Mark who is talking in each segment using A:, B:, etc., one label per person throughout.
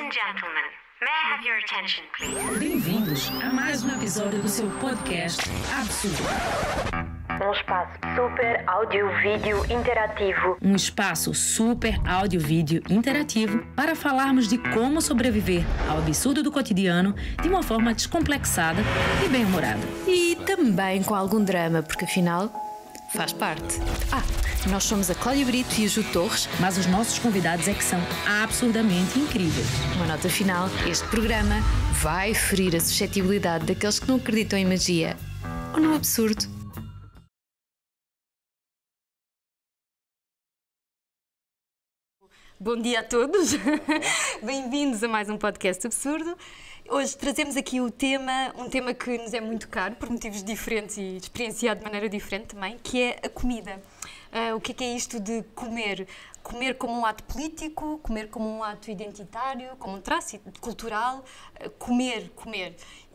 A: and gentlemen, may I have your attention, please?
B: Bem-vindos a mais um episódio do seu podcast Absurdo.
A: Um espaço super áudio-vídeo interativo.
B: Um espaço super áudio-vídeo interativo para falarmos de como sobreviver ao absurdo do cotidiano de uma forma descomplexada e bem-humorada.
C: E também com algum drama, porque afinal faz parte. Nós somos a Cláudia Brito e o Ju Torres.
B: Mas os nossos convidados é que são absurdamente incríveis.
C: Uma nota final, este programa vai ferir a suscetibilidade daqueles que não acreditam em magia ou no absurdo.
D: Bom dia a todos, bem-vindos a mais um podcast absurdo. Hoje trazemos aqui um tema que nos é muito caro, por motivos diferentes e experienciado de maneira diferente também, que é a comida. O que é isto de comer? Comer como um ato político, comer como um ato identitário, como um traço cultural, comer.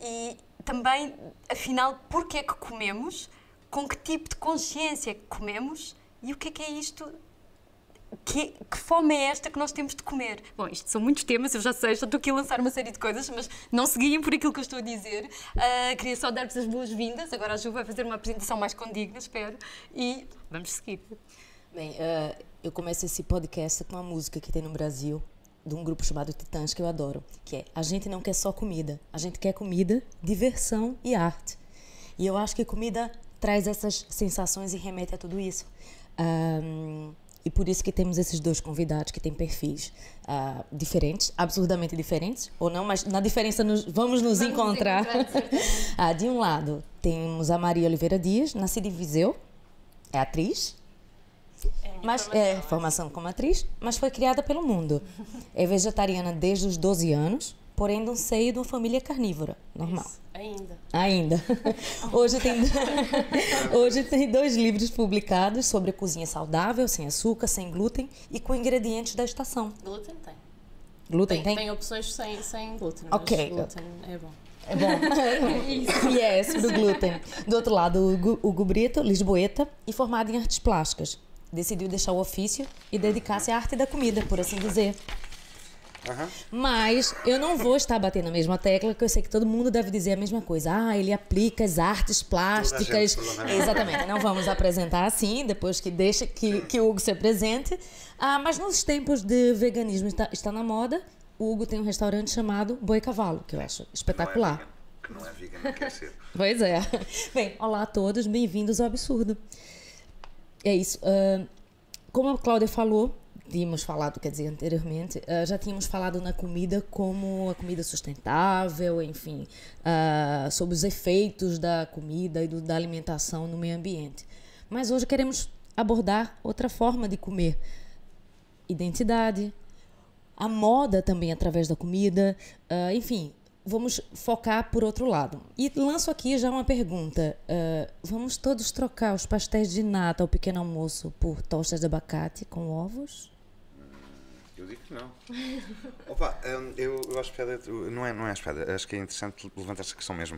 D: E também, afinal, porquê é que comemos, com que tipo de consciência é que comemos e o que é isto? Que fome é esta que nós temos de comer? Bom, isto são muitos temas, eu já sei, já estou aqui a lançar uma série de coisas, mas não se guiem por aquilo que eu estou a dizer. Queria só dar-vos as boas-vindas. Agora a Ju vai fazer uma apresentação mais condigna, espero, e vamos seguir.
E: Bem, eu começo esse podcast com uma música que tem no Brasil, de um grupo chamado Titãs, que eu adoro, que é: a gente não quer só comida, a gente quer comida, diversão e arte. E eu acho que comida traz essas sensações e remete a tudo isso. E por isso que temos esses dois convidados que têm perfis diferentes, absurdamente diferentes, ou não, mas na diferença vamos nos encontrar. De um lado, temos a Maria Oliveira Dias, nascida em Viseu, é atriz, formação como atriz, mas foi criada pelo mundo. É vegetariana desde os 12 anos, porém do seio de uma família carnívora, normal.
F: Isso, ainda.
E: Hoje tem 2 livros publicados sobre cozinha saudável, sem açúcar, sem glúten e com ingredientes da estação.
F: Glúten tem.
E: Glúten tem?
F: Tem opções sem glúten,
E: Ok.
F: mas glúten é bom.
E: É bom. Yes, do glúten. Do outro lado, o Hugo Brito, lisboeta e formado em artes plásticas. Decidiu deixar o ofício e dedicar-se à arte da comida, por assim dizer. Mas eu não vou estar batendo a mesma tecla, que eu sei que todo mundo deve dizer a mesma coisa. Ele aplica as artes plásticas. Exatamente, não vamos apresentar assim, depois que deixa que o Hugo se apresente. Mas nos tempos de veganismo está na moda, o Hugo tem um restaurante chamado Boi Cavalo, que eu acho espetacular.
G: Que não é vegano, quer ser.
E: Pois é. Bem, olá a todos, bem-vindos ao Absurdo. É isso. Como a Cláudia falou, tínhamos falado, anteriormente, já tínhamos falado na comida como a comida sustentável, enfim, sobre os efeitos da comida e da alimentação no meio ambiente. Mas hoje queremos abordar outra forma de comer. Identidade, a moda também através da comida, enfim, vamos focar por outro lado. E lanço aqui já uma pergunta. Vamos todos trocar os pastéis de nata ao pequeno almoço por tostas de abacate com ovos?
G: Eu digo que não. Opa, eu acho que não é espada, acho que é interessante levantar essa questão mesmo.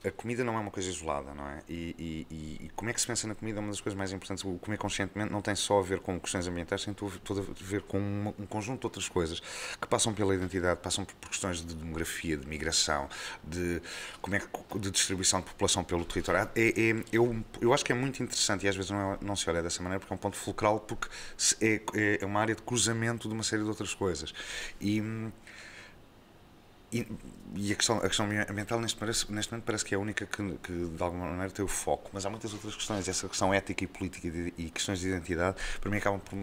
G: A comida não é uma coisa isolada, não é? E como é que se pensa na comida é uma das coisas mais importantes. O comer conscientemente não tem só a ver com questões ambientais, tem tudo a ver com um conjunto de outras coisas que passam pela identidade, passam por questões de demografia, de migração, de distribuição de população pelo território. Eu acho que é muito interessante e às vezes não se olha dessa maneira porque é um ponto fulcral, porque é uma área de cruzamento de uma série de outras coisas. E a questão ambiental neste momento parece que é a única que de alguma maneira tem o foco, mas há muitas outras questões. Essa questão ética e política e questões de identidade para mim acabam por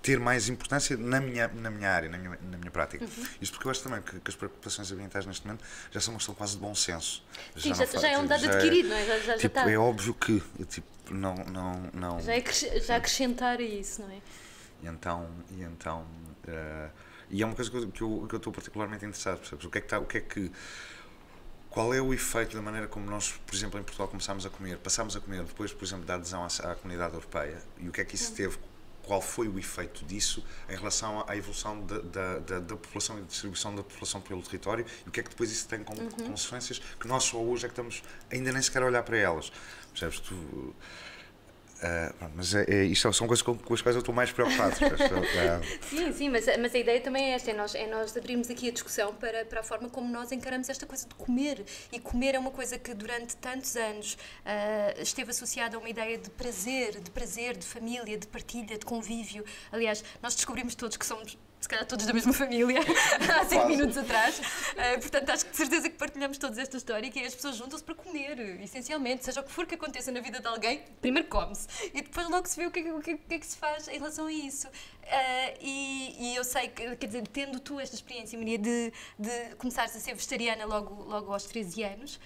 G: ter mais importância na minha área, na minha prática. Isto porque eu acho também que as preocupações ambientais neste momento já são uma questão quase de bom senso.
F: Sim, já é um dado adquirido, não é? Já está.
G: É óbvio que não.
F: Já acrescentar isso, não é?
G: E é uma coisa que eu estou particularmente interessado, percebes? Qual é o efeito da maneira como nós, por exemplo, em Portugal passámos a comer depois, por exemplo, da adesão à comunidade europeia, e o que é que isso teve, qual foi o efeito disso em relação à evolução da população e da distribuição da população pelo território, e o que é que depois isso tem como consequências que nós só hoje é que estamos ainda nem sequer a olhar para elas, percebes? Mas isto são coisas com as quais eu estou mais preocupado.
D: Sim, mas a ideia também é esta, é nós abrirmos aqui a discussão para a forma como nós encaramos esta coisa de comer. E comer é uma coisa que durante tantos anos esteve associada a uma ideia de prazer, de família, de partilha, de convívio. Aliás, nós descobrimos todos que somos, se calhar, todos da mesma família, há 5 minutos atrás. Portanto, acho que de certeza que partilhamos todos esta história, que é as pessoas juntam-se para comer, essencialmente. Seja o que for que aconteça na vida de alguém, primeiro come-se. E depois logo se vê o que é que se faz em relação a isso. E eu sei que, quer dizer, tendo tu esta experiência, Maria, de começares a ser vegetariana logo aos 13 anos,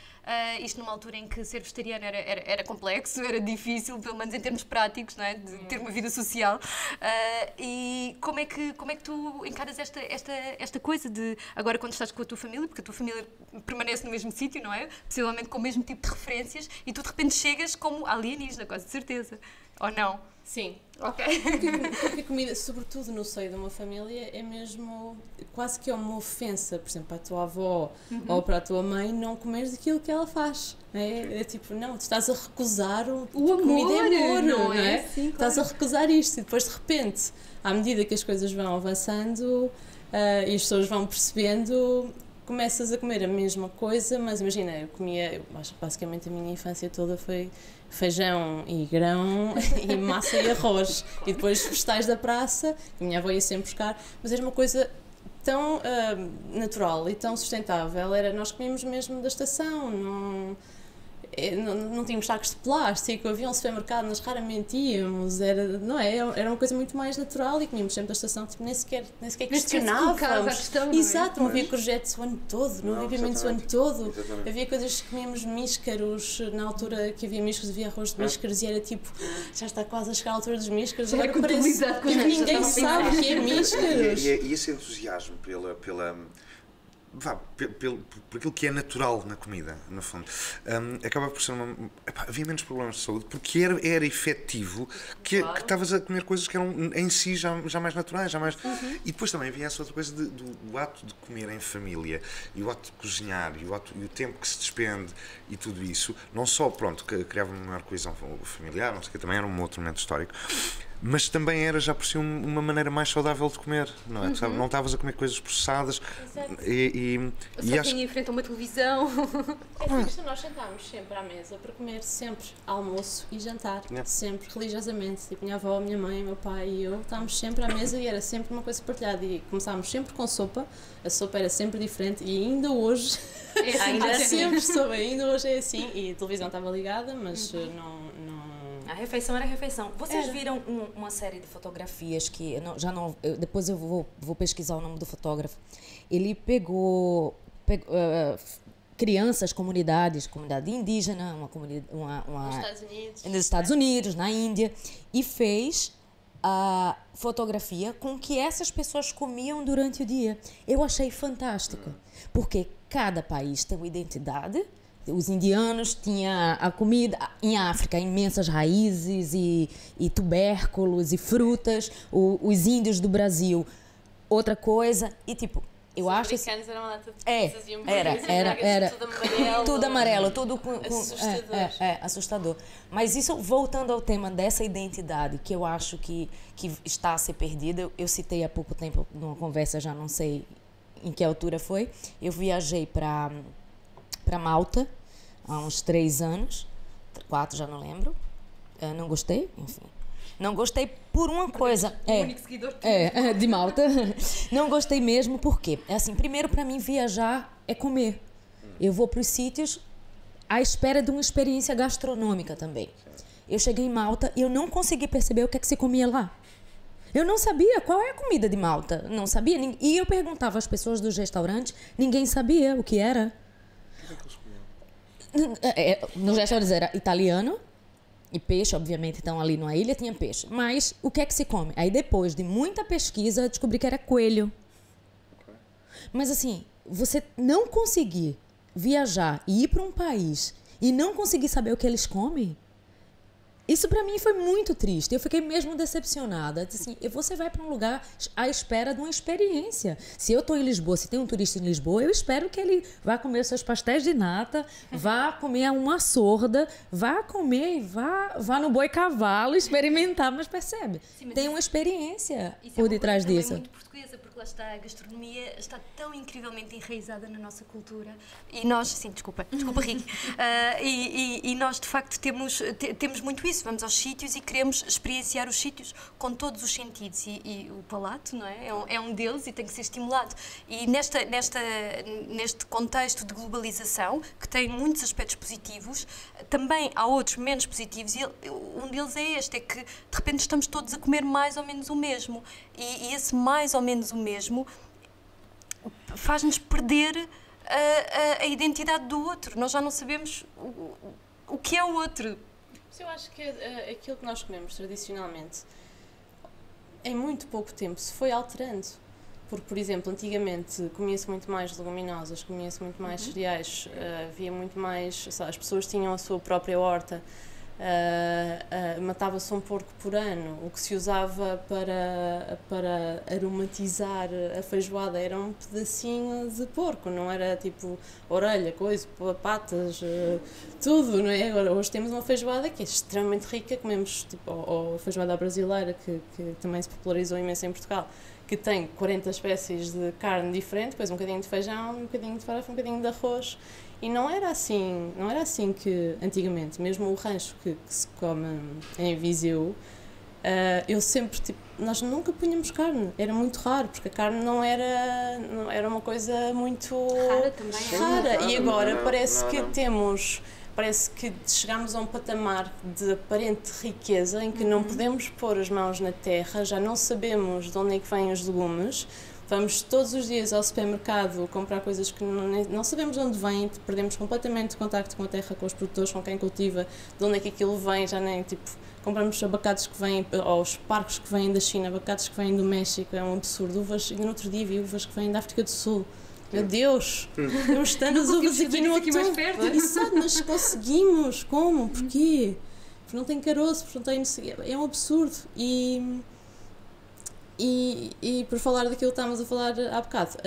D: isto numa altura em que ser vegetariana era complexo, era difícil, pelo menos em termos práticos, não é? De ter uma vida social. E como é que tu encaras esta coisa de, agora quando estás com a tua família, porque a tua família permanece no mesmo sítio, não é? Possivelmente com o mesmo tipo de referências, e tu de repente chegas como alienígena, quase de certeza. Ou não?
F: Sim.
D: Ok.
F: Porque a comida, sobretudo no seio de uma família, é mesmo quase que é uma ofensa, por exemplo, para a tua avó ou para a tua mãe não comeres aquilo que ela faz. É tipo, não, tu estás a recusar o
D: amor,
F: comida é amor, não é?
D: Sim, claro.
F: Estás a recusar isto e depois de repente, à medida que as coisas vão avançando e as pessoas vão percebendo, começas a comer a mesma coisa, mas imagina, eu acho que basicamente a minha infância toda foi feijão e grão e massa e arroz e depois vegetais da praça, que a minha avó ia sempre buscar, mas era uma coisa tão natural e tão sustentável, nós comíamos mesmo da estação, não tínhamos sacos de plástico, havia um supermercado, nós raramente íamos, era uma coisa muito mais natural e comíamos sempre da estação, tipo, nem sequer questionávamos. Exato, não havia courgettes o ano todo, não havia pimentos o ano todo, havia coisas que comíamos míscaros, na altura que havia míscaros, havia arroz de míscaros e era tipo, já está quase a chegar a altura dos míscaros, agora parece que ninguém sabe o que é míscaros.
G: E esse entusiasmo por aquilo que é natural na comida, no fundo, acaba por ser havia menos problemas de saúde porque era efetivo que estavas a comer coisas que eram em si já mais naturais, E depois também havia essa outra coisa do ato de comer em família e o ato de cozinhar e o tempo que se despende e tudo isso, não só, que criava uma maior coesão familiar, não sei o que, também era um outro momento histórico, mas também era já por si uma maneira mais saudável de comer, não é? Não estavas a comer coisas processadas.
D: Só tinha em frente a uma televisão.
F: Nós sentámos sempre à mesa para comer sempre almoço e jantar, sempre religiosamente. Tipo, minha avó, minha mãe, meu pai e eu estávamos sempre à mesa e era sempre uma coisa partilhada. E começámos sempre com sopa, a sopa era sempre diferente e ainda hoje ainda hoje é assim. E a televisão estava ligada, mas não.
E: A refeição era refeição. Vocês viram uma série de fotografias que depois eu vou pesquisar o nome do fotógrafo. Ele pegou crianças, comunidade indígena, nos Estados Unidos, na Índia, e fez a fotografia com que essas pessoas comiam durante o dia. Eu achei fantástico, porque cada país tem uma identidade. Os indianos tinham a comida, em África, imensas raízes e tubérculos e frutas. Os índios do Brasil, outra coisa. E tipo, eu acho...
F: Os americanos eram uma lata de
E: era
F: tudo amarelo.
E: Tudo assustador. Mas isso, voltando ao tema dessa identidade, que eu acho que está a ser perdida. Eu citei há pouco tempo, numa conversa, já não sei em que altura foi. Eu viajei para Malta há uns 3 anos, 4, já não lembro. Não gostei, enfim. Não gostei por uma coisa.
D: Único seguidor
E: de Malta. Não gostei mesmo porque, assim, primeiro para mim viajar é comer. Eu vou para os sítios à espera de uma experiência gastronômica também. Eu cheguei em Malta e eu não consegui perceber o que é que se comia lá. Eu não sabia qual é a comida de Malta. Não sabia. E eu perguntava às pessoas dos restaurantes, ninguém sabia o que era. Nos restaurantes era italiano e peixe, obviamente, então ali numa ilha tinha peixe. Mas o que é que se come? Aí depois de muita pesquisa eu descobri que era coelho. Mas assim, você não conseguir viajar e ir para um país e não conseguir saber o que eles comem Isso pra mim foi muito triste. Eu fiquei mesmo decepcionada. Assim, você vai pra um lugar à espera de uma experiência. Se eu tô em Lisboa, se tem um turista em Lisboa, eu espero que ele vá comer seus pastéis de nata, vá comer uma sorda, vá comer e vá no boi cavalo experimentar, mas percebe?
D: Sim, mas
E: tem uma experiência
D: isso
E: por detrás
D: também
E: disso.
D: muito portuguesa, porque lá está, a gastronomia está tão incrivelmente enraizada na nossa cultura e nós, sim, desculpa Ricky, e nós de facto temos muito isso, vamos aos sítios e queremos experienciar os sítios com todos os sentidos e o palato, não é? É um deles e tem que ser estimulado. E neste contexto de globalização, que tem muitos aspectos positivos, também há outros menos positivos e um deles é este, é que de repente estamos todos a comer mais ou menos o mesmo e esse mais ou menos o mesmo faz-nos perder a identidade do outro. Nós já não sabemos o que é o outro.
F: Eu acho que aquilo que nós comemos tradicionalmente, em muito pouco tempo, se foi alterando. Porque, por exemplo, antigamente comia-se muito mais leguminosas, comia-se muito mais cereais, havia muito mais... As pessoas tinham a sua própria horta, matava-se um porco por ano. O que se usava para aromatizar a feijoada era um pedacinho de porco, não era tipo orelha, coisa, patas, tudo, não é? Agora, hoje temos uma feijoada que é extremamente rica, comemos tipo, ou a feijoada brasileira, que também se popularizou imenso em Portugal, que tem 40 espécies de carne diferente, depois um bocadinho de feijão, um bocadinho de farofa, um bocadinho de arroz. E não era assim que antigamente, mesmo o rancho que se come em Viseu, eu sempre, tipo, nós nunca punhamos carne, era muito raro, porque a carne não era uma coisa muito
D: Rara também.
F: rara. E agora parece que chegamos a um patamar de aparente riqueza em que não podemos pôr as mãos na terra, já não sabemos de onde é que vêm os legumes, vamos todos os dias ao supermercado comprar coisas que não sabemos de onde vêm, perdemos completamente o contacto com a terra, com os produtores, com quem cultiva, de onde é que aquilo vem, já nem, tipo, compramos abacates que vêm, ou os parcos que vêm da China, abacates que vêm do México, é um absurdo, uvas, ainda no outro dia vi uvas que vêm da África do Sul. Meu Deus, temos tantas uvas aqui no outono. Exato, mas conseguimos. Como? Porquê? Porque não tem caroço, porque não tem... É um absurdo. E por falar daquilo que estávamos a falar há bocado,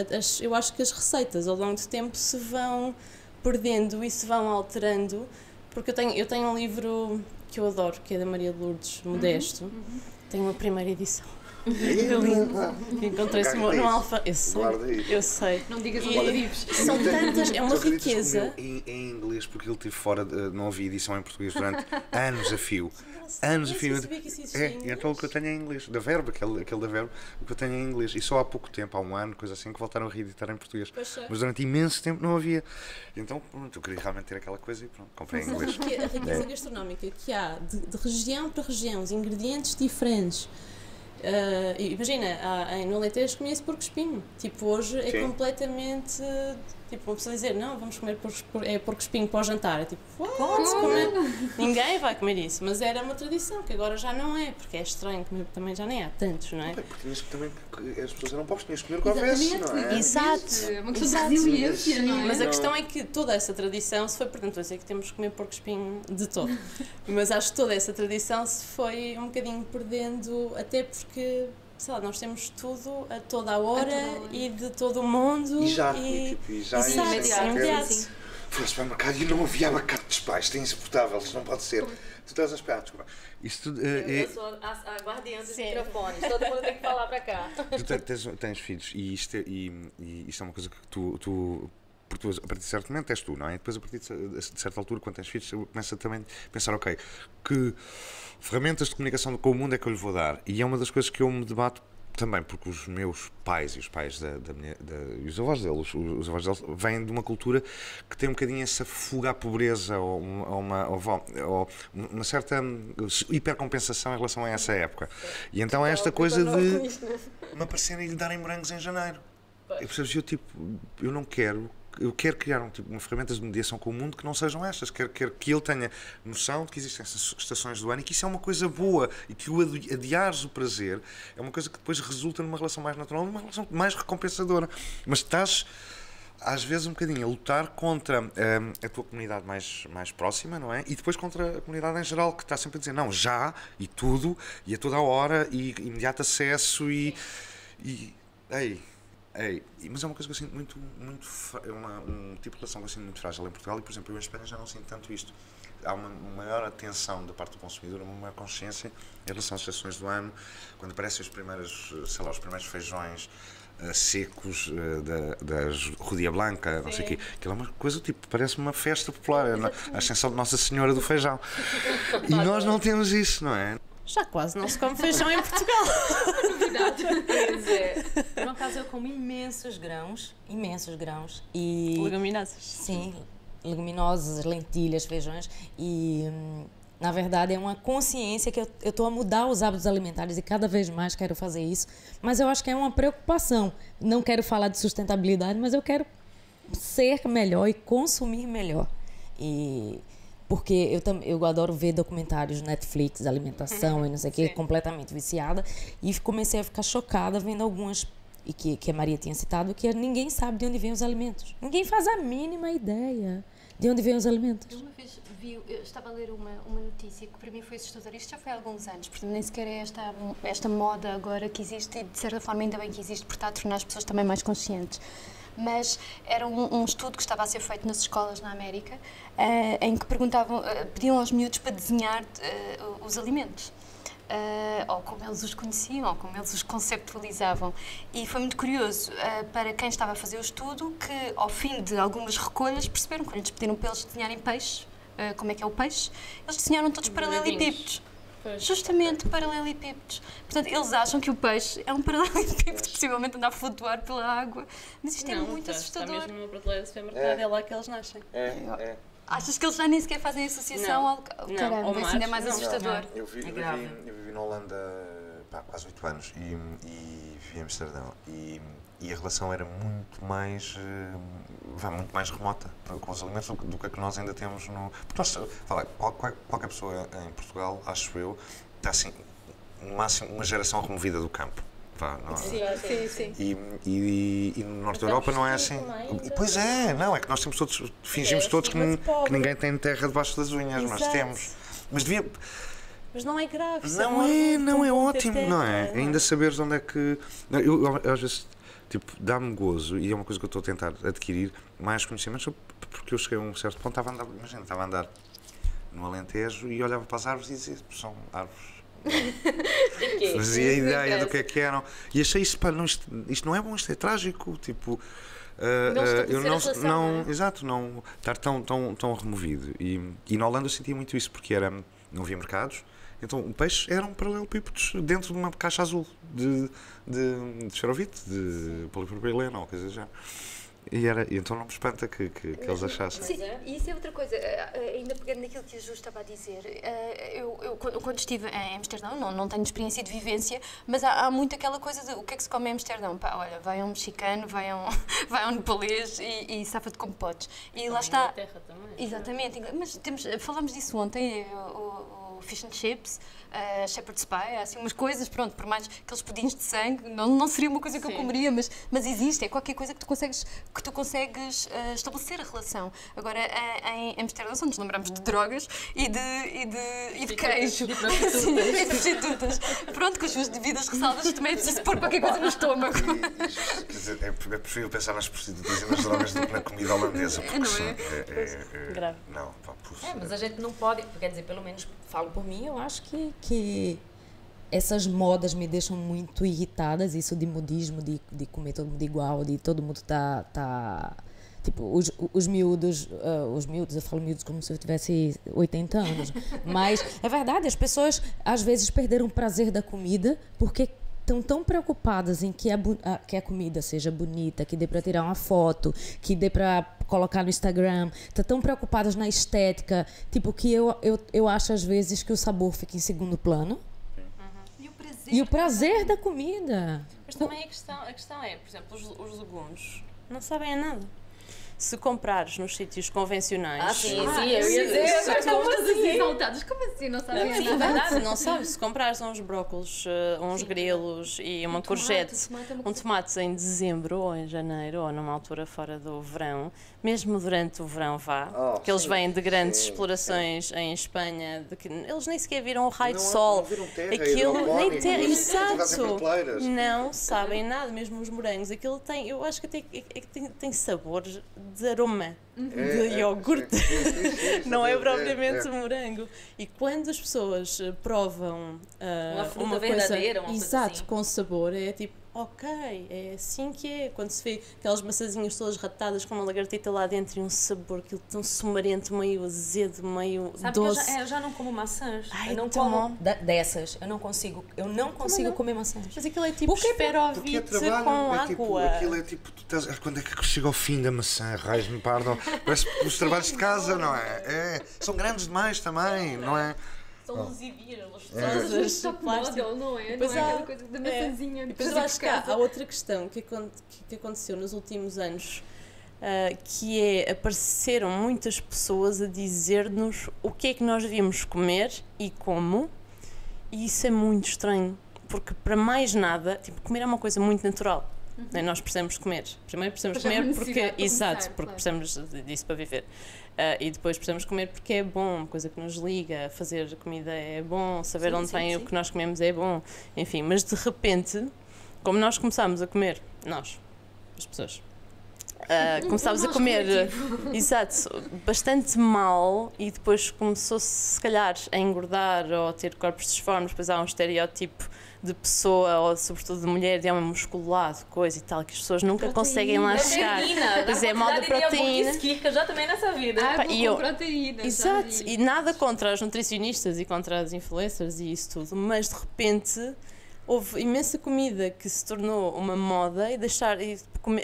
F: eu acho que as receitas ao longo do tempo se vão perdendo e se vão alterando, porque eu tenho um livro que eu adoro, que é da Maria de Lourdes Modesto. Tenho a primeira edição. Encontrei-se no Alfa. Eu sei.
D: Não digas algarvios.
F: São tantas, é uma riqueza.
G: Em inglês, porque ele esteve fora, não havia edição em português durante anos a fio. Anos a fio. Então o que eu tenho é em inglês. Da Verbo, aquele da Verbo, o que eu tenho é em inglês. E só há pouco tempo, há um ano, coisa assim, que voltaram a reeditar em português. Mas durante imenso tempo não havia. Então, pronto, eu queria realmente ter aquela coisa e pronto, comprei em inglês.
F: A riqueza gastronómica que há de região para região, os ingredientes diferentes. Imagina, no Alentejo comia-se porco-espinho. Tipo, hoje é completamente. Tipo, uma pessoa dizer, não, vamos comer porco-espinho para o jantar. É tipo, comer? Ninguém vai comer isso. Mas era uma tradição que agora já não é, porque é estranho comer, também já nem há tantos, não é?
G: Porque tinhas que também. As pessoas eram pobres, tinhas que comer com a veste, não é?
F: Exato.
D: É uma questão de resiliência, não é?
F: Mas a questão é que toda essa tradição se foi, portanto, vou dizer que temos que comer porco-espinho de todo. Mas acho que toda essa tradição se foi um bocadinho perdendo, até porque. Sei lá, nós temos tudo a toda a hora e de todo o mundo.
G: E já
F: imediato.
G: Fui ao supermercado e não havia abacates, pá, isto é insuportável, isto não pode ser. Tu estás a esperar, desculpa. Isto
E: eu sou a guardiã dos microfones, todo mundo tem que falar para cá.
G: Tu tens filhos e isto é uma coisa que tu porque tu, a partir de certo momento és tu, não é? E depois a partir de certa altura, quando tens filhos, começa também a pensar, ok, que ferramentas de comunicação com o mundo é que eu lhe vou dar? E é uma das coisas que eu me debato também, porque os meus pais e os pais e os avós deles, os avós deles vêm de uma cultura que tem um bocadinho essa fuga à pobreza ou uma certa hipercompensação em relação a essa época. E então é esta coisa de me aparecerem e lhe darem morangos em janeiro. Eu não quero. Eu quero criar uma ferramentas de mediação com o mundo que não sejam estas. Quero que ele tenha noção de que existem essas estações do ano e que isso é uma coisa boa e que o adiares o prazer é uma coisa que depois resulta numa relação mais natural, numa relação mais recompensadora. Mas estás às vezes um bocadinho a lutar contra a tua comunidade mais próxima, não é? E depois contra a comunidade em geral, que está sempre a dizer não, já, e tudo, e a toda a hora, e imediato acesso, ei, mas é uma coisa que eu sinto muito é um tipo de relação que eu sinto muito frágil em Portugal, e por exemplo eu em Espanha já não sinto tanto isto. Há uma maior atenção da parte do consumidor, uma maior consciência em relação às estações do ano, quando aparecem os primeiros feijões secos da Rodia Blanca, não sei o quê. Aquilo é uma coisa, tipo, parece uma festa popular, a ascensão de Nossa Senhora do Feijão. E nós não temos isso, não é?
F: Já quase não se come feijão em Portugal.
E: Pois é. No caso, eu como imensos grãos e...
F: Leguminosas.
E: Sim, leguminosas, lentilhas, feijões e... Na verdade, é uma consciência que eu estou a mudar os hábitos alimentares e cada vez mais quero fazer isso. Mas eu acho que é uma preocupação. Não quero falar de sustentabilidade, mas eu quero ser melhor e consumir melhor. Porque eu adoro ver documentários Netflix, alimentação e não sei o que, completamente viciada. E comecei a ficar chocada vendo algumas, e que a Maria tinha citado, que ninguém sabe de onde vêm os alimentos. Ninguém faz a mínima ideia de onde vêm os alimentos.
D: Eu uma vez eu estava a ler uma notícia que para mim foi assustadora. Isto já foi há alguns anos, portanto nem sequer é esta moda agora que existe, e de certa forma ainda bem que existe, porque está a tornar as pessoas também mais conscientes. Mas era um estudo que estava a ser feito nas escolas na América, em que pediam aos miúdos para desenhar os alimentos. Ou como eles os conheciam, ou como eles os conceptualizavam. E foi muito curioso para quem estava a fazer o estudo que, ao fim de algumas recolhas, perceberam que quando lhes pediram para eles desenharem peixe, como é que é o peixe, eles desenharam todos paralelepípedos. Justamente paralelepípedos. Portanto, eles acham que o peixe é um paralelepípedo que possivelmente anda a flutuar pela água. Mas isto é muito assustador.
F: Está mesmo numa prateleira de supermercado, é lá que eles nascem.
D: Achas que eles já nem sequer fazem associação ao... Caramba, isso ainda é mais assustador.
G: Eu vivi na Holanda quase 8 anos e vivi em Amsterdão e a relação era muito mais remota com os alimentos do que a que nós ainda temos no... Porque nós, qualquer pessoa em Portugal, acho eu, está assim, no máximo uma geração removida do campo.
D: Sim.
G: E no Norte da Europa não é assim. Pois é, não, é que nós temos todos, fingimos todos que ninguém tem terra debaixo das unhas, mas temos. Mas
F: não é grave.
G: Não é ótimo, não é? Ainda saberes onde é que... Eu às vezes, tipo, dá-me gozo, e é uma coisa que eu estou a tentar adquirir, mais conhecimentos, porque eu cheguei a um certo ponto, estava a andar no Alentejo e olhava para as árvores e dizia, são árvores. Fazia ideia do que eram e achei isto, isto não é bom, isto é trágico, tipo, eu não estar tão removido e na Holanda eu sentia muito isso porque não havia mercados, então o peixe eram paralelepípedos dentro de uma caixa azul de esferovite, de polipropileno ou coisa já. E então não me espanta que eles achassem.
D: Sim, e isso é outra coisa, ainda pegando naquilo que a Ju estava a dizer, eu quando estive em Amsterdão, não tenho experiência de vivência, mas há muito aquela coisa de o que é que se come em Amsterdão? Pá, olha, vai um mexicano, vai um nepalês e safa-te como podes. E lá está.
F: Inglaterra também.
D: Exatamente, mas falámos disso ontem, o fish and chips, shepherd's pie, há assim umas coisas, pronto, por mais aqueles pudins de sangue, não seria uma coisa que eu comeria, mas existe, é qualquer coisa que tu consegues estabelecer a relação. Agora, em Amsterdão, só nos lembramos de drogas e de queijo. E prostitutas. Pronto, com as suas devidas ressalvas, também é preciso pôr qualquer coisa no estômago.
G: Quer dizer, é preferível pensar nas prostitutas e nas drogas do que na comida holandesa, porque é grave. Não,
E: mas a gente não pode, quer dizer, pelo menos falo por mim, eu acho que essas modas me deixam muito irritadas, isso de modismo, de comer todo mundo igual, de todo mundo tá tipo, os miúdos, eu falo miúdos como se eu tivesse 80 anos, mas é verdade, as pessoas às vezes perderam o prazer da comida porque estão tão preocupadas em que a comida seja bonita, que dê para tirar uma foto, que dê para colocar no Instagram, estão tão preocupadas na estética, tipo, que eu acho às vezes que o sabor fica em segundo plano. E o prazer da comida.
F: Mas também a questão é, por exemplo, os legumes não sabem a nada. Se comprares nos sítios convencionais...
E: Sim, eu ia dizer.
F: se tu compras
D: Exaltados, como assim? Não sabem
F: É
D: nada?
F: verdade, não sabes? Se comprares uns brócolos, uns grelos e uma courgette, um tomate em dezembro ou em janeiro ou numa altura fora do verão, mesmo durante o verão que eles vêm de grandes explorações em Espanha, de que eles nem sequer viram o raio de sol. Aquilo nem terra, exato. Não sabem nada, mesmo os morangos. Aquilo tem, eu acho que tem sabor de aroma. De iogurte, não é propriamente morango. E quando as pessoas provam uma coisa
E: verdadeira, uma
F: exato,
E: coisa assim.
F: com sabor, é tipo, ok, é assim que é. Quando se vê aquelas maçãzinhas todas ratadas com uma lagartita lá dentro e um sabor, aquilo tão sumarento, meio azedo, meio doce.
E: Eu já não como maçãs.
F: Ai,
E: Eu não
F: tão
E: como
F: bom.
E: dessas. Eu não consigo comer maçãs.
F: Mas aquilo é tipo esferovite com água.
G: Aquilo é tipo, quando é que chega ao fim da maçã, raios-me pardon, parece os trabalhos de casa, não é? São grandes demais também, não é?
F: São luzivias,
D: Mas top model, não é?
F: Pois
D: Não é
F: há.
D: aquela coisa da maçãzinha.
F: Depois eu acho que há outra questão que aconteceu nos últimos anos, que é, apareceram muitas pessoas a dizer-nos o que é que nós devíamos comer e como, e isso é muito estranho, porque para mais nada, tipo, comer é uma coisa muito natural. Né? Nós precisamos comer. Primeiro precisamos comer porque, exato, porque precisamos disso para viver. E depois precisamos comer porque é bom, uma coisa que nos liga, fazer comida é bom, saber onde vem o que nós comemos é bom, enfim, mas de repente, como nós começámos a comer, nós, as pessoas, começámos a comer, exato, bastante mal e depois começou-se, se calhar, a engordar ou a ter corpos disformes, depois há um estereótipo de pessoa, ou sobretudo de mulher, de homem musculado, coisa e tal, que as pessoas nunca conseguem lá chegar. Pois é, moda proteína.
E: Que eu já tomei nessa vida.
F: E
D: proteína.
F: exato, e nada contra os nutricionistas e contra as influencers e isso tudo, mas de repente houve imensa comida que se tornou uma moda e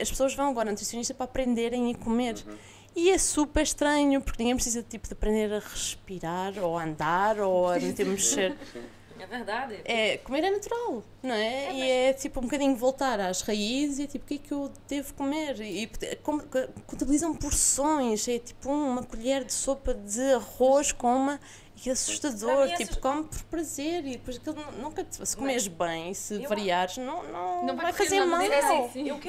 F: as pessoas vão agora ao nutricionista para aprenderem a comer. E é super estranho, porque ninguém precisa tipo, de aprender a respirar, ou a andar, ou a mexer.
E: É verdade.
F: Comer é natural, não é? E é tipo um bocadinho voltar às raízes e é tipo, o que é que eu devo comer? E contabilizam porções, é tipo uma colher de sopa de arroz com uma... E assustador, tipo, come por prazer e depois aquilo nunca, se comes bem, se variares, não vai fazer mal.
E: E o que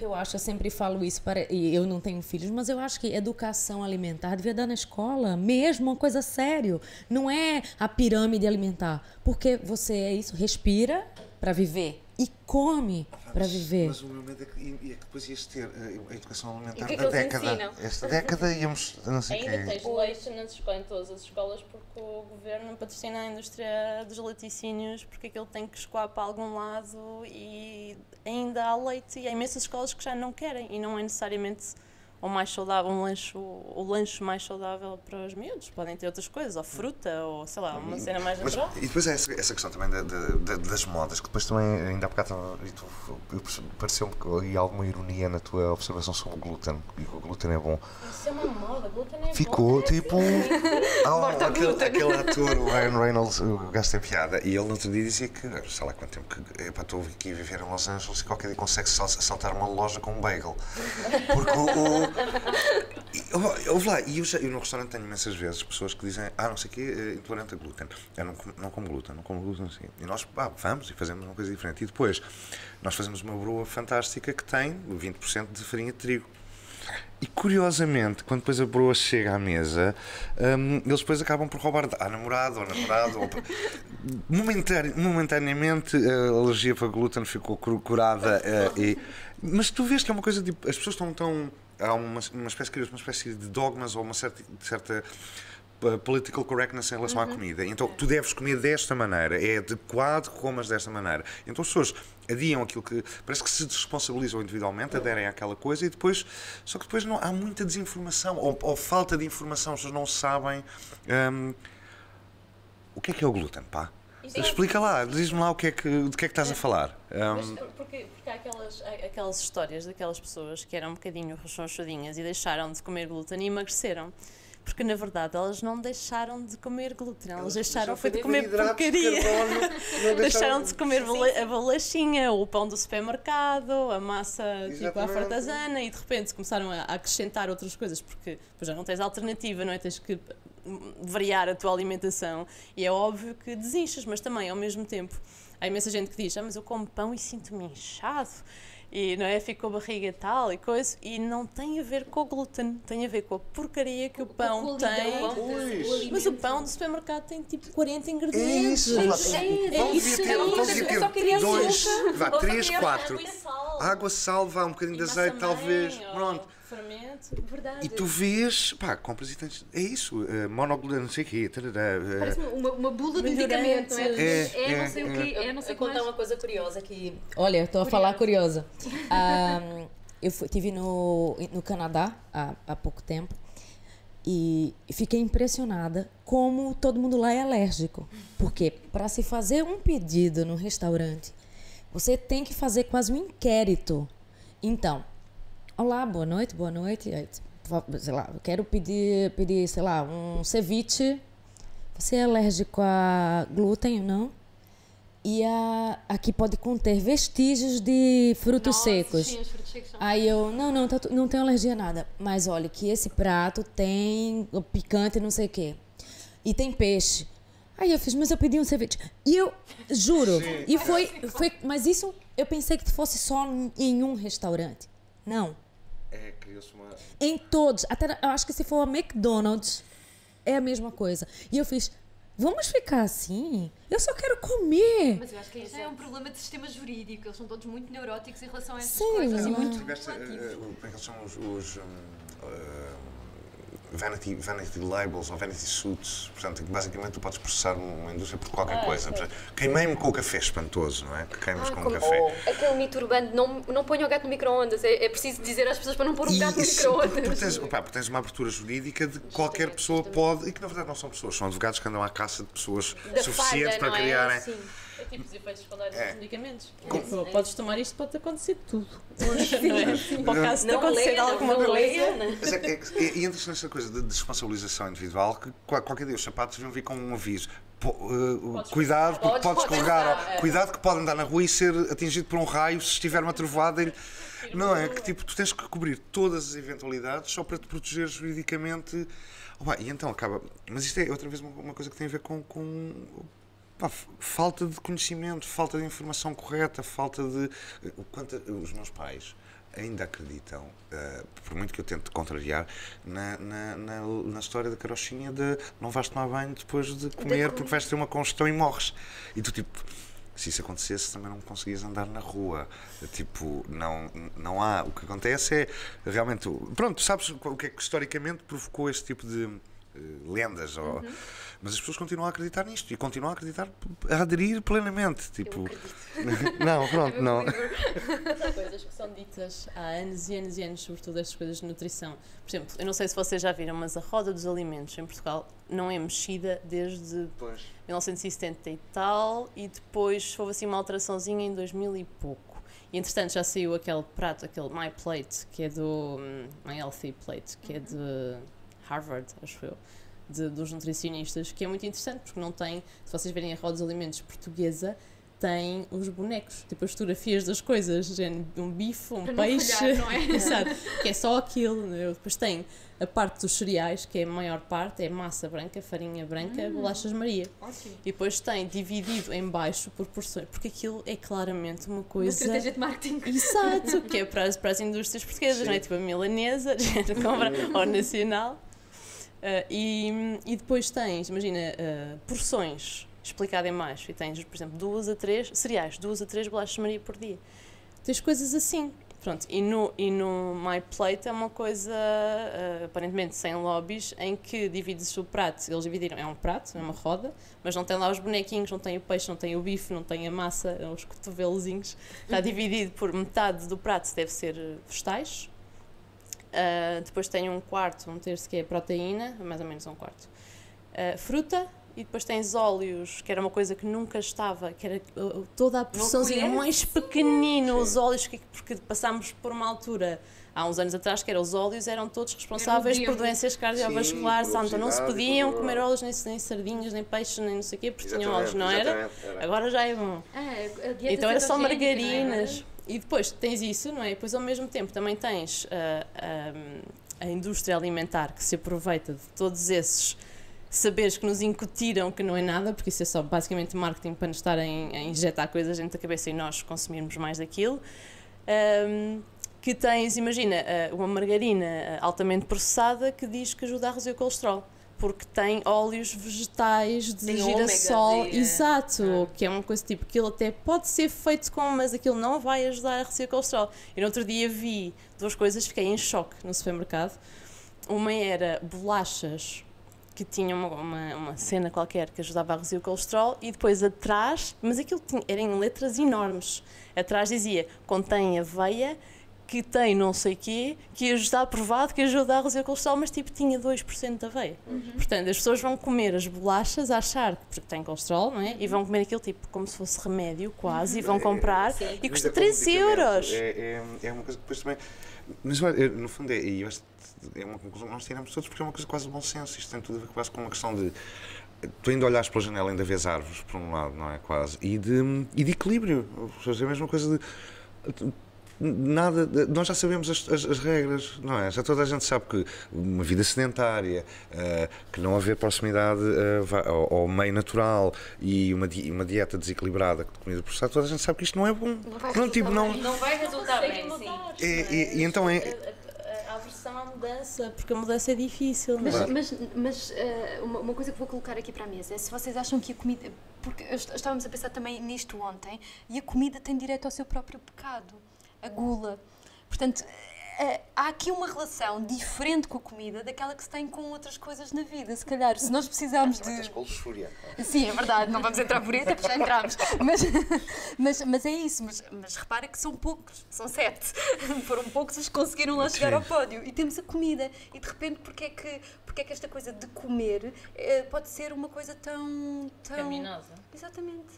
E: eu acho, eu sempre falo isso, e eu não tenho filhos, mas eu acho que educação alimentar devia dar na escola, mesmo uma coisa séria. Não é a pirâmide alimentar, porque você é isso, respira para viver e come para viver.
G: Mas o meu medo é que depois ias ter a educação alimentar
D: que
G: da
D: eles
G: década.
D: ensinam?
G: Esta década íamos, não sei o quê.
F: Ainda tens leite nas escolas, em todas as escolas, porque o governo patrocina a indústria dos laticínios, porque aquilo tem que escoar para algum lado e ainda há leite. E há imensas escolas que já não querem e não é necessariamente o mais saudável, o lanche mais saudável para os miúdos. Podem ter outras coisas, ou fruta, ou sei lá, uma cena mais natural.
G: E depois é essa questão também das modas, que depois também, ainda há bocado, pareceu-me alguma ironia na tua observação sobre o glúten, e que o glúten é bom.
F: Isso é uma moda, glúten é
G: Ficou
F: bom.
G: tipo aquele ator, o Ryan Reynolds, o gajo tem piada, e ele no outro dia dizia que, sei lá quanto tempo, que estou aqui a viver em Los Angeles e qualquer dia consegue saltar uma loja com um bagel. Porque ouve lá, e eu no restaurante tenho imensas vezes pessoas que dizem, não sei o quê, intolerante a glúten. Eu não como glúten, assim. E nós vamos e fazemos uma coisa diferente. E depois nós fazemos uma broa fantástica que tem 20% de farinha de trigo. E curiosamente, quando depois a broa chega à mesa, eles depois acabam por roubar à namorada ou namorado. Momentaneamente a alergia para glúten ficou curada. Mas tu vês que é uma coisa tipo, as pessoas estão há uma espécie de dogmas ou uma certa political correctness em relação à comida. Então tu deves comer desta maneira, é adequado que comas desta maneira. Então as pessoas adiam aquilo que parece que se desresponsabilizam individualmente, aderem àquela coisa e depois, só que depois não, há muita desinformação ou falta de informação, as pessoas não sabem o que é o glúten, pá. Explica lá, diz-me lá de que é que estás a falar.
F: Porque há aquelas histórias daquelas pessoas que eram um bocadinho rechonchudinhas e deixaram de comer glúten e emagreceram. Porque na verdade elas não deixaram de comer glúten, elas deixaram
G: foi
F: de comer porcaria. Deixaram de comer a bolachinha, o pão do supermercado, a massa tipo à fartazana, e de repente começaram a acrescentar outras coisas, porque já não tens alternativa, não é? Tens que variar a tua alimentação e é óbvio que desinchas, mas também ao mesmo tempo há imensa gente que diz, mas eu como pão e sinto-me inchado. E não é? Fico com a barriga tal e coisa, e não tem a ver com o glúten, tem a ver com a porcaria que o pão tem. Mas o pão do supermercado tem tipo 40 ingredientes.
G: Devia ter 2, 3, 4. Água, sal, um bocadinho de azeite, talvez. Pronto.
F: Fermento.
D: Verdade.
G: E tu vês, compras e tens. É isso, monoglúten, não sei o quê.
D: Parece uma bula de medicamento, não é? Não sei o quê, é não sei o que mais.
E: Vou contar uma coisa curiosa que... Olha, estou a falar curiosa. Eu estive no Canadá há pouco tempo e fiquei impressionada como todo mundo lá é alérgico. Porque para se fazer um pedido no restaurante, você tem que fazer quase um inquérito. Então, olá, boa noite. Sei lá, eu quero pedir, sei lá, um ceviche. Você é alérgico a glúten ou não? E aqui pode conter vestígios de frutos secos.
D: Sim, os frutos secos são...
E: Aí eu, não tenho alergia a nada. Mas olha, que esse prato tem picante não sei o quê. E tem peixe. Aí eu fiz, mas eu pedi um ceviche. E eu juro, e foi, mas isso eu pensei que fosse só em um restaurante. Não.
G: Criou-se uma...
E: Em todos. Até, eu acho que se for a McDonald's, é a mesma coisa. E eu fiz, vamos ficar assim? Eu só quero comer.
D: Mas eu acho que isso é um problema de sistema jurídico. Eles são todos muito neuróticos em relação a essas
E: Sei
D: coisas.
E: lá.
D: E muito
G: Tiveste,
D: proativos.
G: como é que eles chamam os vanity labels ou vanity suits? Portanto, basicamente tu podes processar uma indústria por qualquer coisa. Portanto, queimei-me com o café espantoso, não é? Que queimas com o café.
D: Aquele mito urbano, não ponha o gato no micro-ondas. É preciso dizer às pessoas para não pôr o gato no micro-ondas.
G: Porque tens uma abertura jurídica de que qualquer pessoa pode, e que na verdade não são pessoas, são advogados que andam à caça de pessoas suficientes para criarem.
F: É tipo os efeitos secundários dos medicamentos. Podes tomar isto, pode acontecer tudo. Não é? Para o caso de acontecer alguma coisa.
G: Mas e entra-se nessa coisa de responsabilização individual que qualquer dia os sapatos deviam vir com um aviso. Cuidado, porque podes escorregar. Cuidado que pode andar na rua e ser atingido por um raio se estiver uma trovoada. Não é? Que tipo, tu tens que cobrir todas as eventualidades só para te proteger juridicamente. E então acaba. Mas isto é outra vez uma coisa que tem a ver com falta de conhecimento, falta de informação correta, falta de... Os meus pais ainda acreditam, por muito que eu tente contrariar, na história da carochinha de não vais tomar banho depois de comer porque vais ter uma congestão e morres. E tu tipo... Se isso acontecesse, também não conseguias andar na rua. Tipo, não há... O que acontece é, realmente... Pronto, sabes o que é que historicamente provocou este tipo de lendas? Mas as pessoas continuam a acreditar nisto e continuam a acreditar, a aderir plenamente. Tipo... Não, pronto, não.
F: Mas há coisas que são ditas há anos e anos e anos, sobretudo estas coisas de nutrição. Por exemplo, eu não sei se vocês já viram, mas a roda dos alimentos em Portugal não é mexida desde 1970 e tal, e depois houve assim uma alteraçãozinha em 2000 e pouco. E entretanto já saiu aquele prato, aquele My Plate, que é do My Healthy Plate, que é de Harvard, acho eu, dos nutricionistas, que é muito interessante porque não tem, se vocês verem a roda dos alimentos portuguesa, tem os bonecos, tipo as fotografias das coisas, um bife, um peixe,
D: falhar, não é?
F: Exato, que é só aquilo, né? Depois tem a parte dos cereais, que é a maior parte, é massa branca, farinha branca, bolachas Maria.
D: Ótimo.
F: E depois tem dividido em baixo por porções, porque aquilo é claramente uma
D: Uma
F: coisa...
D: estratégia de marketing.
F: Exato, que é para as indústrias portuguesas, não é? Tipo a milanesa, compra ao nacional. E depois tens, imagina, porções explicado em baixo e tens, por exemplo, 2 a 3 cereais, 2 a 3 bolachas Maria por dia. Tens coisas assim. Pronto, e no My Plate é uma coisa aparentemente sem lobbies, em que divides o prato, eles dividiram, é um prato, é uma roda, mas não tem lá os bonequinhos, não tem o peixe, não tem o bife, não tem a massa, os cotovelozinhos, está dividido por metade do prato deve ser vegetais, depois tem um quarto, um terço que é proteína, mais ou menos um quarto, fruta e depois tens óleos, que era uma coisa que nunca estava, que era toda a porçãozinha mais pequenino, os óleos, porque passámos por uma altura, há uns anos atrás, que os óleos eram todos responsáveis por doenças cardiovasculares, então não se podiam comer óleos, nem sardinhas, nem peixes, nem não sei o quê, porque tinham óleos, não era? Agora já é bom. Então era só margarinas. E depois tens isso, não é? E depois ao mesmo tempo também tens a indústria alimentar que se aproveita de todos esses saberes que nos incutiram que não é nada, porque isso é só basicamente marketing para nos estar a injetar coisas dentro da cabeça e nós consumirmos mais daquilo. Que tens, imagina, uma margarina altamente processada que diz que ajuda a reduzir o colesterol, porque tem óleos vegetais de girassol, exato, que é uma coisa tipo, aquilo até pode ser feito com, mas aquilo não vai ajudar a reduzir o colesterol. E no outro dia vi duas coisas, fiquei em choque no supermercado. Uma era bolachas que tinham uma cena qualquer que ajudava a reduzir o colesterol, e depois atrás, mas aquilo era em letras enormes, atrás dizia, contém aveia, que tem não sei o quê, que está provado que ajuda a reduzir o colesterol, mas tipo tinha 2% de aveia. Portanto, as pessoas vão comer as bolachas a achar que porque tem colesterol, não é? E vão comer aquilo tipo como se fosse remédio quase, e vão comprar, e custa 3 euros.
G: É uma coisa que depois também... Mas no fundo é uma conclusão que nós tiramos todos, porque é uma coisa quase de bom senso. Isto tem tudo a ver quase com uma questão de... Tu ainda olhares pela janela, ainda vês árvores, por um lado, não é? Quase. E de equilíbrio. É a mesma coisa de... Nada, nós já sabemos as regras, não é? Já toda a gente sabe que uma vida sedentária, que não haver proximidade ao meio natural e uma dieta desequilibrada de comida processada, toda a gente sabe que isto não é bom.
C: Não vai resultar bem, sim.
G: E então é...
F: A aversão à mudança, porque a mudança é difícil.
D: Mas uma coisa que vou colocar aqui para a mesa é se vocês acham que a comida... Porque estávamos a pensar também nisto ontem, e a comida tem direito ao seu próprio pecado. A gula. Portanto, há aqui uma relação diferente com a comida daquela que se tem com outras coisas na vida. Se calhar, se nós precisarmos de... Sim, é verdade, não vamos entrar por aí, até porque já entramos. Mas é isso, mas repara que são poucos, são 7. Foram poucos os que conseguiram lá chegar ao pódio. E temos a comida. E de repente, porque é que esta coisa de comer pode ser uma coisa tão...
C: Pecaminosa.
D: Exatamente.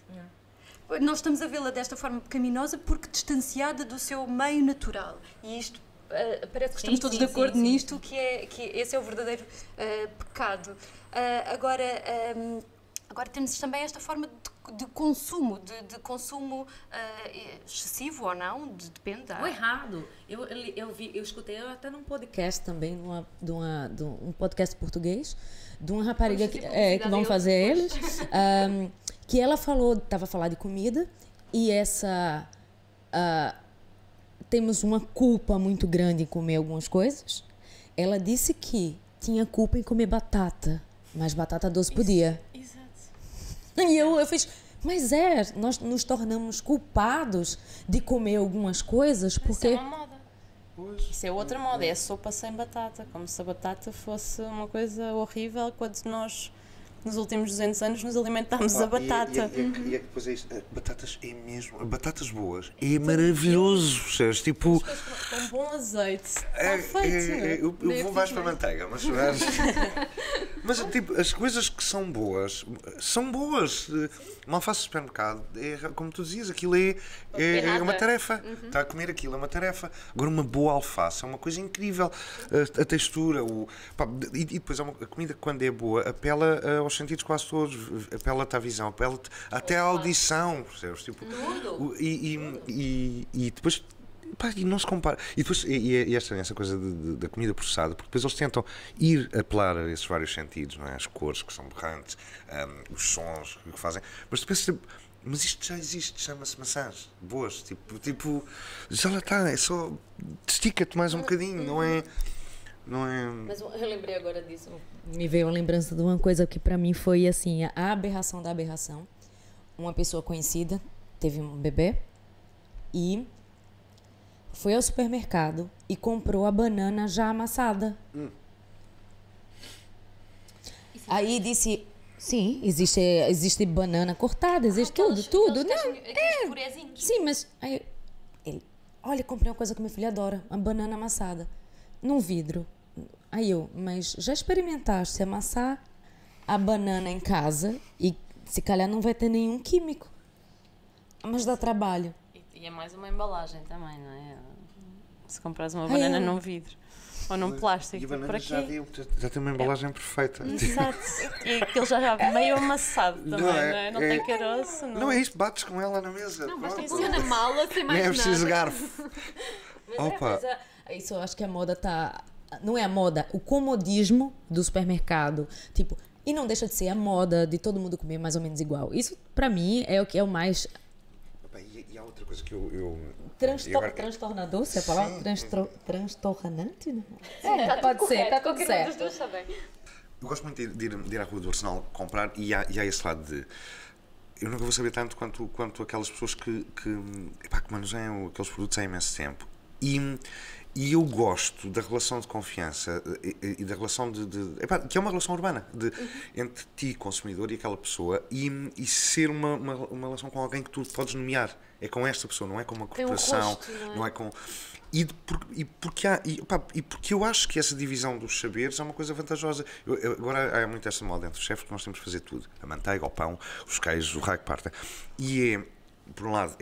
D: Nós estamos a vê-la desta forma pecaminosa porque distanciada do seu meio natural. E isto parece que estamos todos de acordo nisto, que esse é o verdadeiro pecado. Agora temos também esta forma de consumo, de consumo excessivo ou não, depende.
E: Ou errado. Eu escutei até num podcast também, de um podcast português, de uma rapariga que vão fazer eles, que ela estava a falar de comida, e temos uma culpa muito grande em comer algumas coisas. Ela disse que tinha culpa em comer batata, mas batata doce por dia.
F: Exato.
E: E eu fiz, mas nós nos tornamos culpados de comer algumas coisas porque...
F: Isso é uma moda. Isso é outra moda, é a sopa sem batata, como se a batata fosse uma coisa horrível, quando nós, nos últimos 200 anos, nos alimentámos a batata.
G: E é que depois é isto, batatas é mesmo, batatas boas, é maravilhoso, percebes? Tipo...
F: Com bom azeite, está feito.
G: Eu vou mais para a manteiga, mas tipo, as coisas que são boas, são boas. Uma alface de supermercado, como tu dizias, aquilo é uma tarefa. Está a comer aquilo, é uma tarefa. Agora, uma boa alface é uma coisa incrível. A textura, e depois a comida, quando é boa, apela aos sentidos quase todos. Apela-te à visão, apela-te até à audição, percebes? Tipo, e depois... E não se compara. E depois, essa coisa da comida processada, porque depois eles tentam ir apelar a esses vários sentidos, não é? As cores que são berrantes, os sons que fazem. Mas tu pensas, mas isto já existe, chama-se maçãs boas. Tipo, já lá está, é só estica-te mais um bocadinho, não é?
E: Mas eu lembrei agora disso. Me veio a lembrança de uma coisa que para mim foi assim, a aberração da aberração. Uma pessoa conhecida teve um bebê e foi ao supermercado e comprou a banana já amassada. Aí disse, sim, existe banana cortada, existe tudo, né? Sim, mas aí ele, olha, comprei uma coisa que minha filha adora, uma banana amassada, num vidro. Aí eu, mas já experimentaste amassar a banana em casa e se calhar não vai ter nenhum químico. Mas dá trabalho.
F: E é mais uma embalagem também, não é? Se compras uma banana num vidro ou num plástico,
G: E a banana
F: para
G: já,
F: quê?
G: já tem uma embalagem perfeita.
F: Exato. E aquilo já meio amassado também, não é? Não
G: é-
F: tem caroço.
G: Não é isto, bates com ela na mesa.
D: Não, basta
G: pronto.
D: pôr na mala, sem mais
G: Nem é
D: nada.
G: preciso garfo. Opa.
E: Isso eu acho que a moda tá... Não é a moda, o comodismo do supermercado. Tipo, e não deixa de ser a moda de todo mundo comer mais ou menos igual. Isso, pra mim, é o que é o mais...
G: Opa, e há outra coisa que eu
E: Transtornador, se é a palavra? Transtornante? Né?
D: Tá tudo
E: pode ser,
D: correto,
E: tá tudo
D: qualquer um
E: certo.
D: dos dois está bem.
G: Eu gosto muito de ir à rua do Arsenal comprar e há esse lado de... Eu nunca vou saber tanto quanto aquelas pessoas que manuseiam aqueles produtos há imenso tempo. E eu gosto da relação de confiança e da relação que é uma relação urbana entre ti, consumidor, e aquela pessoa e ser uma relação com alguém que tu podes nomear. É com esta pessoa, não é com uma corporação,
D: rosto, não é?
G: não é com... porque eu acho que essa divisão dos saberes é uma coisa vantajosa. Agora há muito esta moda entre os chefes que nós temos que fazer tudo. A manteiga, o pão, os queijos, o raio que parta. E por um lado,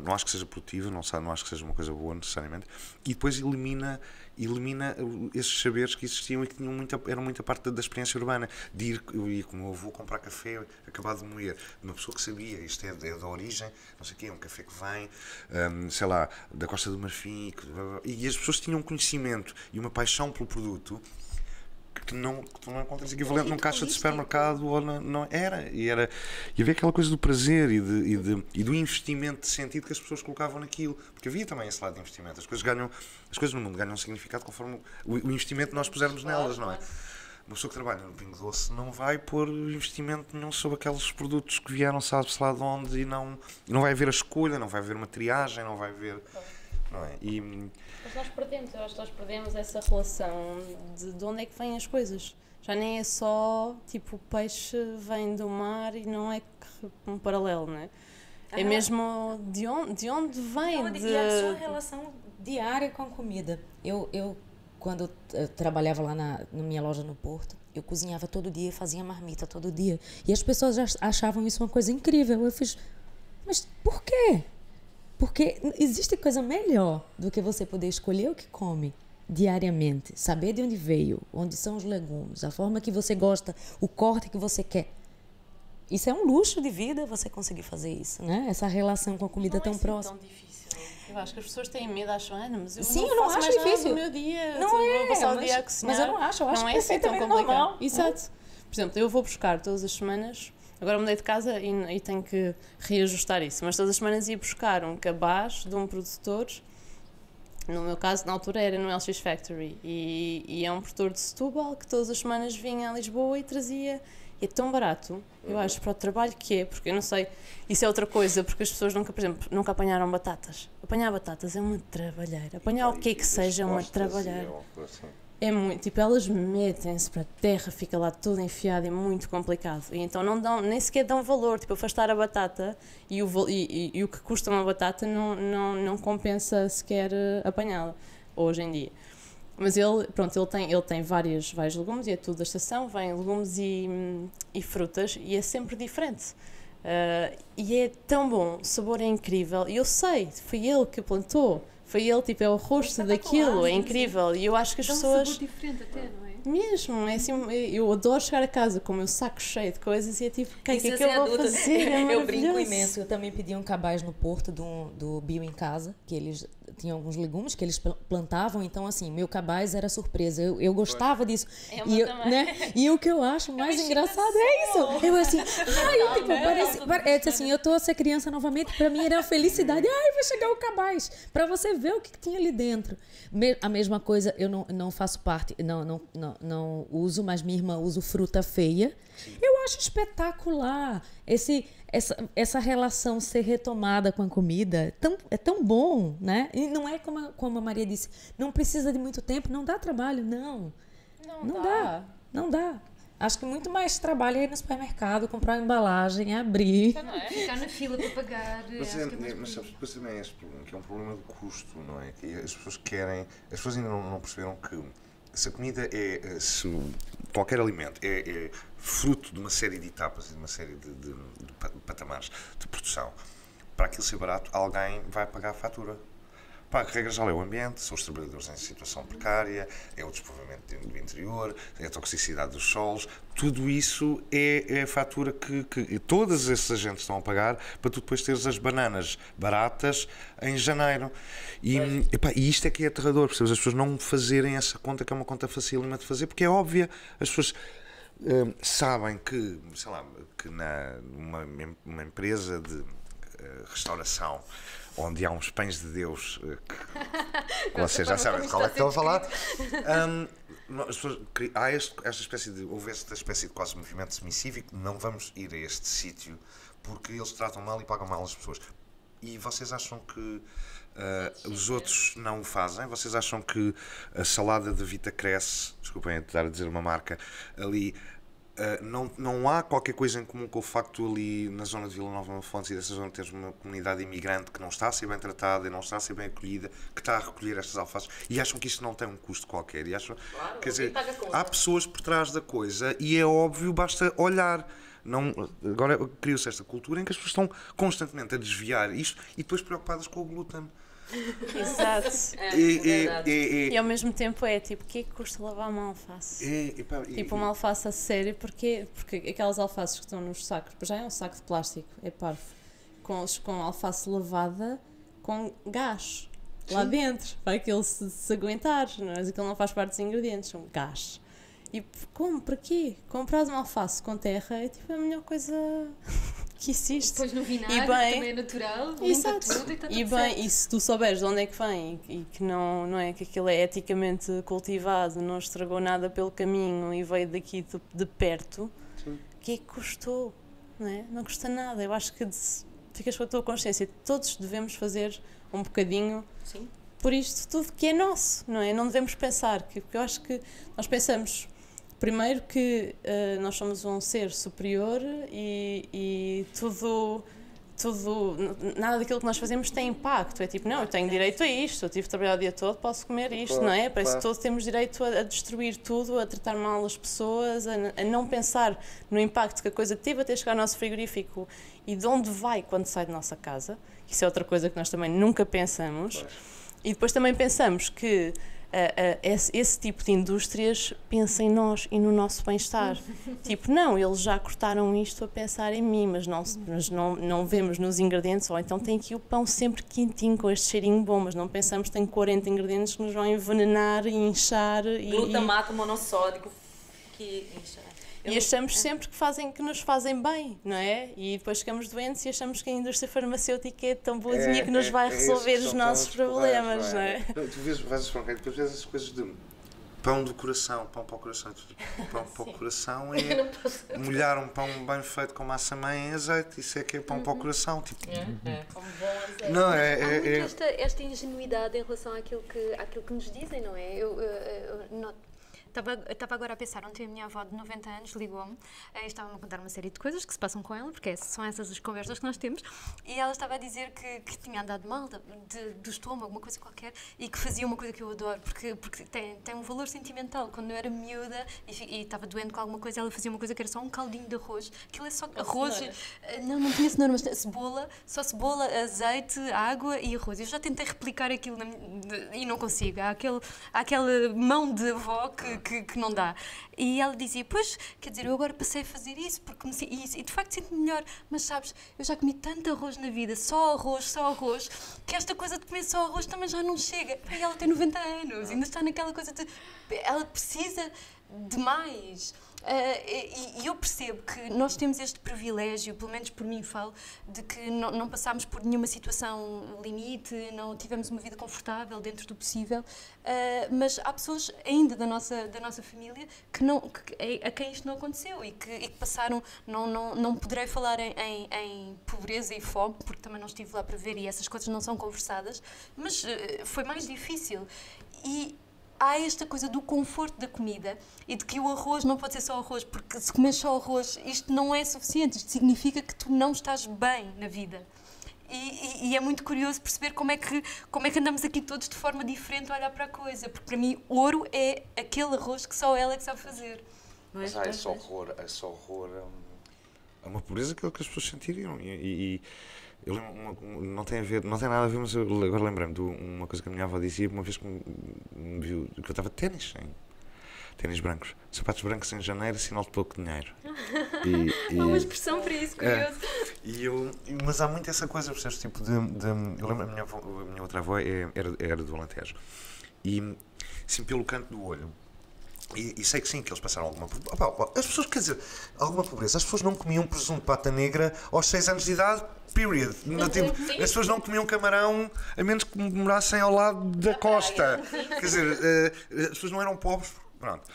G: não acho que seja produtivo, não acho que seja uma coisa boa necessariamente, e depois elimina esses saberes que existiam e que eram muita parte da experiência urbana. Eu ia com o meu avô comprar café acabado de moer, uma pessoa que sabia, isto é da origem, não sei o quê, é um café que vem, sei lá, da Costa do Marfim, e as pessoas tinham um conhecimento e uma paixão pelo produto que tu não encontras equivalente num caixa de supermercado ou e havia aquela coisa do prazer e do investimento de sentido que as pessoas colocavam naquilo, porque havia também esse lado de investimento. As coisas no mundo ganham significado conforme o investimento que nós pusermos nelas, não é? Uma pessoa que trabalha no Pingo Doce não vai pôr investimento nenhum sobre aqueles produtos que vieram, sabe-se lá de onde, e não vai haver a escolha, não vai haver uma triagem, não vai haver... Não é?
F: Mas nós perdemos, eu acho que nós perdemos essa relação de onde é que vêm as coisas. Já nem é só, tipo, o peixe vem do mar e não é um paralelo, não é? É mesmo de onde vem.
E: E a sua relação diária com a comida. Quando eu trabalhava lá na minha loja no Porto, eu cozinhava todo dia, fazia marmita todo dia. E as pessoas já achavam isso uma coisa incrível. Eu fiz, mas por quê? Porque existe coisa melhor do que você poder escolher o que come diariamente, saber de onde veio, onde são os legumes, a forma que você gosta, o corte que você quer. Isso é um luxo de vida, você conseguir fazer isso, né? Essa relação com a comida tão próxima.
F: Não é tão difícil. Eu acho que as pessoas têm medo, acham, mas eu
E: Sim,
F: não
E: acho
F: faço mais
E: difícil.
F: nada do meu dia,
E: Não
F: vou passar o
E: mas,
F: dia a cozinhar.
E: mas eu não acho, eu acho
F: não é assim tão
E: perfeitamente
F: complicado.
E: normal.
F: Exato. Por exemplo, eu vou buscar todas as semanas, agora mudei de casa e tenho que reajustar isso, mas todas as semanas ia buscar um cabaz de um produtor. No meu caso, na altura era no LX Factory e é um produtor de Setúbal que todas as semanas vinha a Lisboa e trazia. E é tão barato, eu acho, para o trabalho que é, porque eu não sei, isso é outra coisa, porque as pessoas nunca, por exemplo, nunca apanharam batatas. Apanhar batatas é uma trabalheira, apanhar o que é que seja é uma trabalheira. É muito, tipo, elas metem-se para a terra, fica lá tudo enfiado, é muito complicado. E então nem sequer dão valor, tipo, afastar a batata e o que custa uma batata não compensa sequer apanhá-la, hoje em dia. Mas ele tem vários legumes e é tudo da estação, vem legumes e frutas e é sempre diferente. E é tão bom, o sabor é incrível. E eu sei, foi ele que plantou, foi ele, tipo, é o rosto daquilo, é incrível. E eu acho que as pessoas...
D: É um sabor diferente até, não é?
F: Mesmo, é assim, eu adoro chegar a casa com o meu saco cheio de coisas e é tipo, o que é que eu vou fazer? É
E: eu brinco
F: maravilhoso.
E: imenso. Eu também pedi um cabaz no Porto do Bio em Casa, que eles tinham alguns legumes que eles plantavam, então assim, meu cabaz era surpresa. Eu gostava disso. E o que eu acho mais engraçado é isso. Eu assim, parece assim, eu tô a ser criança novamente, pra mim era a felicidade. Ai, vai chegar o cabaz, pra você ver o que tinha ali dentro. A mesma coisa, eu não faço parte, não uso, mas minha irmã usa fruta feia. Eu acho espetacular essa relação ser retomada com a comida. É tão bom, né? E não é como a Maria disse, não precisa de muito tempo, não dá trabalho, não dá. Acho que muito mais trabalho é ir no supermercado, comprar uma embalagem, abrir.
D: Ficar na fila para pagar.
G: Mas sabes, depois também é este problema, que é um problema de custo, não é? Que as pessoas ainda não perceberam que se a comida se qualquer alimento é fruto de uma série de etapas e de uma série de patamares de produção, para aquilo ser barato, alguém vai pagar a fatura. Pá, a regra já é o ambiente, são os trabalhadores em situação precária, é o desenvolvimento do interior, é a toxicidade dos solos, tudo isso é a fatura que todos esses agentes estão a pagar para tu depois teres as bananas baratas em janeiro. E isto é que é aterrador, percebes? As pessoas não fazerem essa conta, que é uma conta facílima de fazer, porque é óbvia. As pessoas sabem que, sei lá, que numa empresa de restauração, onde há uns pães de Deus que vocês já sabem de qual é que estão a falar. Houve esta espécie de quase movimento semicívico, não vamos ir a este sítio porque eles tratam mal e pagam mal as pessoas. E vocês acham que os outros não o fazem? Vocês acham que a salada de Vita Cresce, desculpem estar a dizer uma marca, ali... não há qualquer coisa em comum com o facto ali na zona de Vila Nova de Fontes e dessa zona teres uma comunidade imigrante que não está a ser bem tratada e não está a ser bem acolhida, que está a recolher estas alfaces, e acham que isto não tem um custo qualquer, e acham,
E: claro,
G: quer dizer, há pessoas por trás da coisa e é óbvio, basta olhar. Agora criou-se esta cultura em que as pessoas estão constantemente a desviar isto e depois preocupadas com o glúten.
F: Exato. E ao mesmo tempo tipo, o que é que custa lavar uma alface? Tipo, uma alface a sério, porque aquelas alfaces que estão nos sacos, já é um saco de plástico, é parvo, com alface lavada com gás lá dentro, para aquilo se aguentar, mas aquilo não faz parte dos ingredientes, são gás. E como? Para quê? Comprar uma alface com terra é tipo a melhor coisa que existe.
D: Depois no vinagre,
F: e bem,
D: também é natural,
F: exato.
D: Tudo e está tudo
F: e bem,
D: certo.
F: E se tu souberes de onde é que vem e que não é que aquilo é eticamente cultivado, não estragou nada pelo caminho e veio daqui de perto, o que é que custou? Não é? Não custa nada. Eu acho que ficas com a tua consciência. Todos devemos fazer um bocadinho.
E: Sim.
F: Por isto tudo que é nosso, não é? Não devemos pensar, porque eu acho que nós pensamos primeiro que nós somos um ser superior e tudo, nada daquilo que nós fazemos tem impacto. É tipo, não, eu tenho direito a isto, eu tive de trabalhar o dia todo, posso comer isto, não é? Parece que todos temos direito a destruir tudo, a tratar mal as pessoas, a não pensar no impacto que a coisa teve até chegar ao nosso frigorífico e de onde vai quando sai da nossa casa. Isso é outra coisa que nós também nunca pensamos. E depois também pensamos que esse tipo de indústrias pensa em nós e no nosso bem-estar. Tipo, não, eles já cortaram isto a pensar em mim, mas não vemos nos ingredientes, ou então tem aqui o pão sempre quentinho, com este cheirinho bom, mas não pensamos que tem 40 ingredientes que nos vão envenenar e inchar.
E: Glutamato monossódico que incha.
F: E achamos sempre que nos fazem bem, não é? E depois ficamos doentes e achamos que a indústria farmacêutica é tão boazinha que nos vai resolver os nossos problemas, não é?
G: Tu vês as coisas de pão do coração, pão para o coração. Pão para o coração é molhar um pão bem feito com massa-mãe em azeite. Isso é que é pão para o coração. Tipo,
E: Como bom azeite.
G: não,
D: Há muito esta ingenuidade em relação àquilo que nos dizem, não é? Eu estava agora a pensar, ontem a minha avó de 90 anos ligou-me e estava-me a contar uma série de coisas que se passam com ela, porque são essas as conversas que nós temos, e ela estava a dizer que tinha andado mal do estômago, uma coisa qualquer, e que fazia uma coisa que eu adoro, porque tem um valor sentimental. Quando eu era miúda e estava doente com alguma coisa, ela fazia uma coisa que era só um caldinho de arroz, aquilo é só arroz, não tinha cenoura, mas só cebola, azeite, água e arroz. Eu já tentei replicar aquilo e não consigo. Há aquela mão de avó que não dá. E ela dizia, pois, quer dizer, eu agora passei a fazer isso porque e de facto sinto-me melhor, mas sabes, eu já comi tanto arroz na vida, só arroz, que esta coisa de comer só arroz também já não chega. E ela tem 90 anos, ainda está naquela coisa de... Ela precisa de mais. E eu percebo que nós temos este privilégio, pelo menos por mim falo, de que não passámos por nenhuma situação limite, não tivemos uma vida confortável dentro do possível, mas há pessoas ainda da nossa família a quem isto não aconteceu e que passaram, não poderei falar em pobreza e fome, porque também não estive lá para ver e essas coisas não são conversadas, mas foi mais difícil. E há esta coisa do conforto da comida e de que o arroz não pode ser só arroz, porque se comes só arroz, isto não é suficiente, isto significa que tu não estás bem na vida. E é muito curioso perceber como é que andamos aqui todos de forma diferente a olhar para a coisa. Porque para mim, ouro é aquele arroz que só ela é que sabe fazer. Não é?
G: Mas há esse horror a uma pobreza que as pessoas sentiriam. Eu lembro, não tem nada a ver, mas eu agora lembrei-me de uma coisa que a minha avó dizia uma vez que me viu, que eu estava de ténis brancos, sapatos brancos em janeiro, sinal de pouco dinheiro.
D: Há uma expressão para isso, curioso.
G: Mas há muito essa coisa, percebes, tipo eu lembro, a minha outra avó era do Alentejo, e assim pelo canto do olho, e sei que sim, que eles passaram alguma pobreza. As pessoas, quer dizer, alguma pobreza. As pessoas não comiam presunto de pata negra aos 6 anos de idade, period. As pessoas não comiam camarão a menos que morassem ao lado da costa. Quer dizer, as pessoas não eram pobres. Pronto.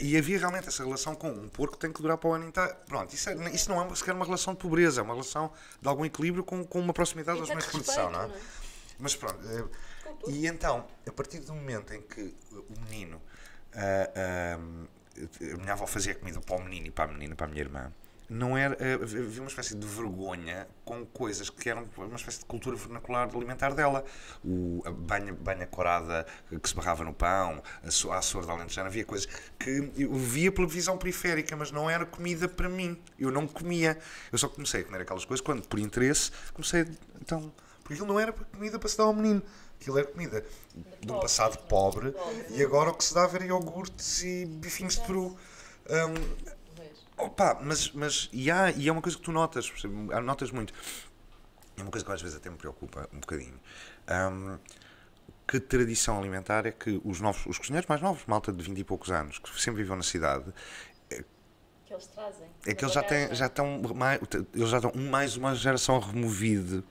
G: E havia realmente essa relação com um porco que tem que durar para o ano inteiro. Pronto, isso não é sequer uma relação de pobreza, é uma relação de algum equilíbrio com uma proximidade aos meios de produção, não é? Mas pronto. E então, a partir do momento em que o menino. A minha avó fazia comida para o menino e para a menina, para a minha irmã. Não era, havia uma espécie de vergonha com coisas que eram uma espécie de cultura vernacular alimentar dela. A banha corada que se barrava no pão, a açor da alentejana, havia coisas que eu via pela visão periférica, mas não era comida para mim. Eu não comia. Eu só comecei a comer aquelas coisas quando, por interesse, comecei então. Porque aquilo não era comida para se dar ao menino. Aquilo era comida de um passado pobre e agora o que se dava era iogurtes e bifinhos de peru. E é uma coisa que tu notas muito. É uma coisa que às vezes até me preocupa um bocadinho. Que tradição alimentar é que os cozinheiros mais novos, malta de 20 e poucos anos, que sempre vivem na cidade,
C: Que eles trazem.
G: é que eles já estão mais uma geração removidos.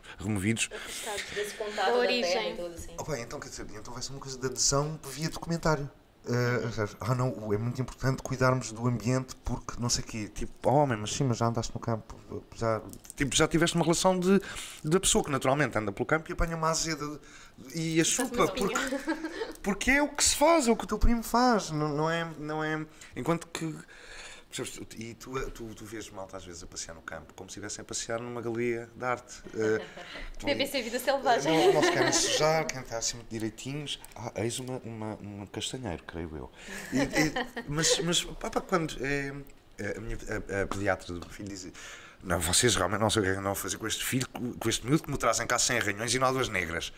C: Desse contato da
D: origem.
C: terra e tudo assim.
G: Então quer dizer, então vai ser uma coisa de adesão via documentário. Não, é muito cuidarmos do ambiente porque não sei o quê. Tipo, mas sim, mas já andaste no campo. Já tiveste uma relação da pessoa que naturalmente anda pelo campo e apanha uma azeda e a chupa. Porque é o que se faz, é o que o teu primo faz. Não é. Enquanto que. E tu vês malta às vezes a passear no campo como se estivessem a passear numa galeria de arte.
D: BBC Vida Selvagem.
G: Não se querem sujar, querem estar assim muito direitinhos. Eis um castanheiro, creio eu. Mas quando a pediatra do filho diz: não, vocês realmente não sabem o que não fazer com este filho, com este miúdo que me trazem cá sem arranhões e nódoas negras.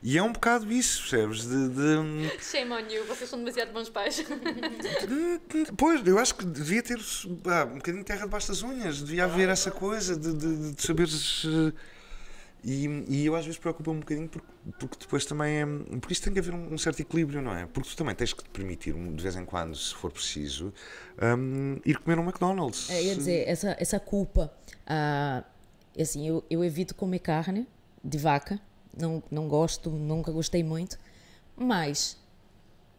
G: E é um bocado isso, percebes?
D: Shame on you, vocês são demasiado bons pais.
G: Pois, eu acho que devia ter um bocadinho de terra debaixo das unhas, devia haver essa coisa de saberes. E eu às vezes preocupo-me um bocadinho porque depois também porque isso tem que haver um certo equilíbrio, não é? Porque tu também tens que te permitir, de vez em quando, se for preciso, ir comer um McDonald's.
E: Ia dizer, essa culpa. Assim, eu evito comer carne de vaca. Não gosto, nunca gostei muito. Mas,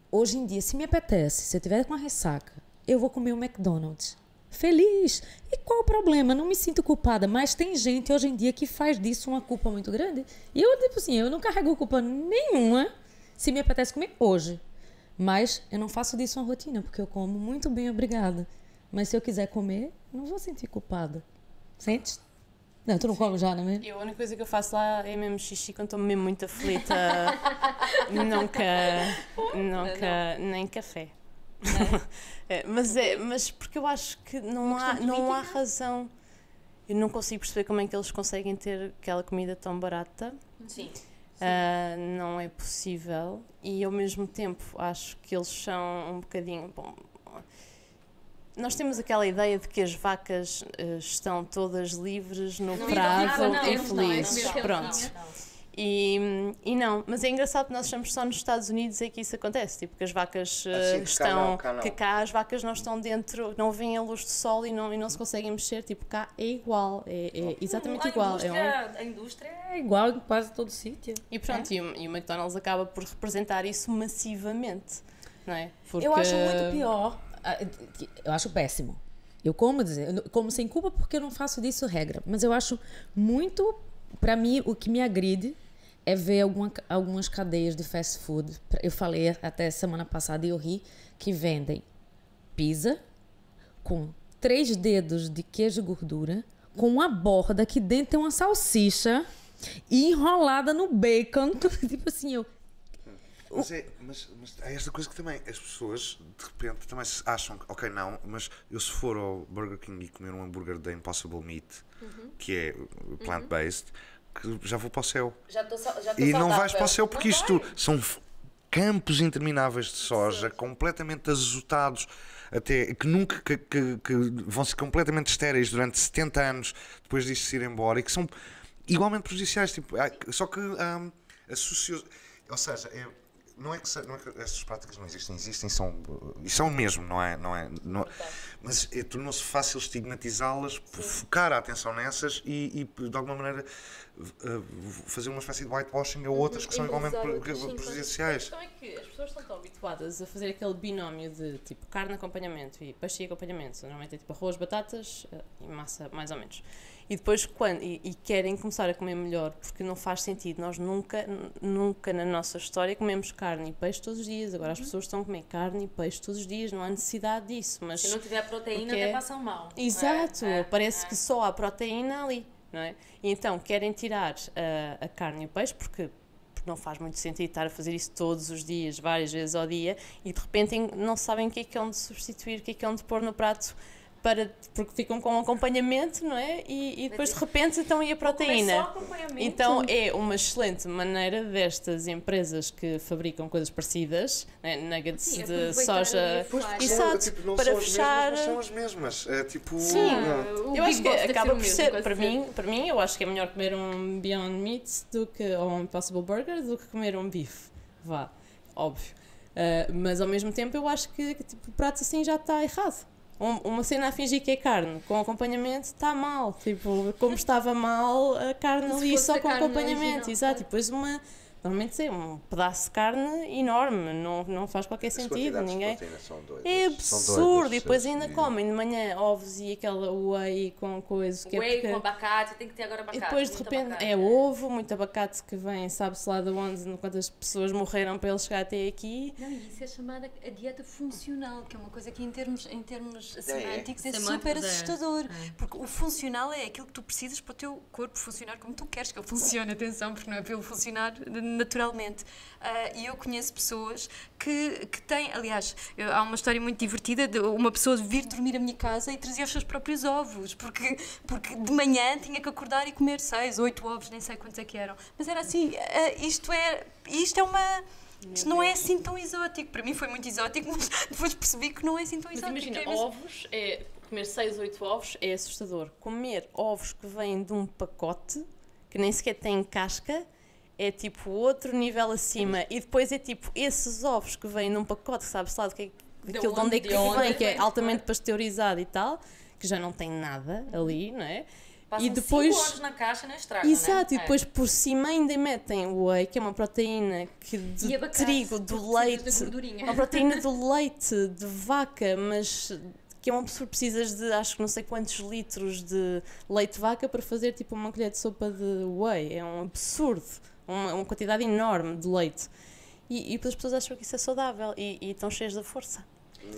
E: hoje em dia, se me apetece, se eu tiver com uma ressaca, eu vou comer um McDonald's. Feliz. E qual o problema? Não me sinto culpada. Mas tem gente hoje em dia que faz disso uma culpa muito grande. E eu, tipo assim, eu não carrego culpa nenhuma se me apetece comer hoje. Mas eu não faço disso uma rotina, porque eu como muito bem, obrigada. Mas se eu quiser comer, não vou sentir culpada. Sente? Não, tu não comes já, não é mesmo?
F: A única coisa que eu faço lá é mesmo xixi quando estou mesmo muito aflita. nunca, nem café. Mas porque eu acho que não há razão. Eu não consigo perceber como é que eles conseguem ter aquela comida tão barata.
C: Sim.
F: Não é possível. E ao mesmo tempo acho que eles são um bocadinho. Bom, nós temos aquela ideia de que as vacas estão todas livres no prado e felizes. Pronto. E não, mas é engraçado que nós estamos só nos Estados Unidos é que isso acontece, tipo que as vacas estão, cá as vacas não estão dentro, não vêm a luz do sol e não se conseguem mexer, tipo cá é igual, é exatamente igual.
E: A indústria é igual em quase todo sítio.
F: E pronto, e o McDonald's acaba por representar isso massivamente, não é?
E: Porque... Eu acho muito pior, eu acho péssimo. Eu como sem culpa porque eu não faço disso regra, mas eu acho muito, para mim, o que me agride é ver algumas cadeias de fast food. Eu falei até semana passada e eu ri, que vendem pizza com 3 dedos de queijo e gordura, com uma borda que dentro tem uma salsicha e enrolada no bacon. Tipo assim, eu...
G: Mas há esta coisa que também as pessoas de repente também acham que, ok, não, mas eu se for ao Burger King e comer um hambúrguer da Impossible Meat, que é plant-based, que já vou para o céu.
E: Já estou
G: E não vais para o céu porque isto são campos intermináveis de soja, completamente azotados, até que nunca que vão ser completamente estéreis durante 70 anos depois disto se ir embora e que são igualmente prejudiciais. Tipo, só que associou. Ou seja, não é que estas práticas não existem, são mesmo, não é? Mas tornou-se fácil estigmatizá-las, focar a atenção nessas e de alguma maneira fazer uma espécie de whitewashing a outras que são igualmente prejudiciais.
F: A questão é que as pessoas estão tão habituadas a fazer aquele binómio de tipo carne acompanhamento e peixe e acompanhamento, normalmente é tipo arroz, batatas e massa, mais ou menos. E depois e querem começar a comer melhor, porque não faz sentido. Nós nunca na nossa história comemos carne e peixe todos os dias. Agora as pessoas estão a comer carne e peixe todos os dias, não há necessidade disso. Mas
B: se não tiver proteína, até passam mal.
F: Exato, parece que só há proteína ali, não é? E então querem tirar a carne e o peixe, porque não faz muito sentido estar a fazer isso todos os dias, várias vezes ao dia, e de repente não sabem o que é onde substituir, o que é onde pôr no prato. Porque ficam com acompanhamento, não é? E depois de repente então e a proteína. Então é uma excelente maneira destas empresas que fabricam coisas parecidas, né? Nuggets de soja, exato, para fechar.
G: São as mesmas. É tipo.
F: Sim, eu acho que acaba por ser, para mim, eu acho que é melhor comer um Beyond Meat ou um Impossible Burger do que comer um bife. Óbvio. Mas ao mesmo tempo eu acho que tipo, o prato assim já está errado. Uma cena a fingir que é carne com acompanhamento está mal, tipo, como estava mal a carne ali só com acompanhamento, exato, e depois normalmente é um pedaço de carne enorme, não faz qualquer sentido, ninguém. É absurdo, e depois ainda comem de manhã ovos e aquela whey com coisas que
B: whey com abacate, tem que ter agora abacate.
F: E depois de repente ovo, muito abacate que vem, sabe-se lá de onde, quantas pessoas morreram para ele chegar até aqui.
D: Não, e isso é chamada a dieta funcional, que é uma coisa que em termos semânticos é super assustador, porque o funcional é aquilo que tu precisas para o teu corpo funcionar como tu queres que ele funcione, atenção, porque não é para ele funcionar naturalmente. E eu conheço pessoas que têm, aliás, há uma história muito divertida de uma pessoa vir dormir à minha casa e trazia os seus próprios ovos, porque de manhã tinha que acordar e comer 6, 8 ovos, nem sei quantos é que eram. Mas era assim, isto não é assim tão exótico. Para mim foi muito exótico, mas depois percebi que não é assim tão exótico.
F: Mas imagina, ovos, comer 6, 8 ovos é assustador. Comer ovos que vêm de um pacote, que nem sequer têm casca, é tipo outro nível acima. E depois é tipo esses ovos que vêm num pacote, que sabe-se lá de onde é que vem, que é altamente pasteurizado e tal, que já não tem nada ali, não é?
B: Passam
F: e depois
B: 5 horas na caixa, não estraga,
F: exato, né? E depois por cima ainda metem o whey, que é uma proteína de trigo, do leite, uma proteína do leite de vaca, mas que é um absurdo, precisas de acho que não sei quantos litros de leite de vaca para fazer tipo uma colher de sopa de whey, é um absurdo, uma quantidade enorme de leite. E as pessoas acham que isso é saudável e estão cheias da força.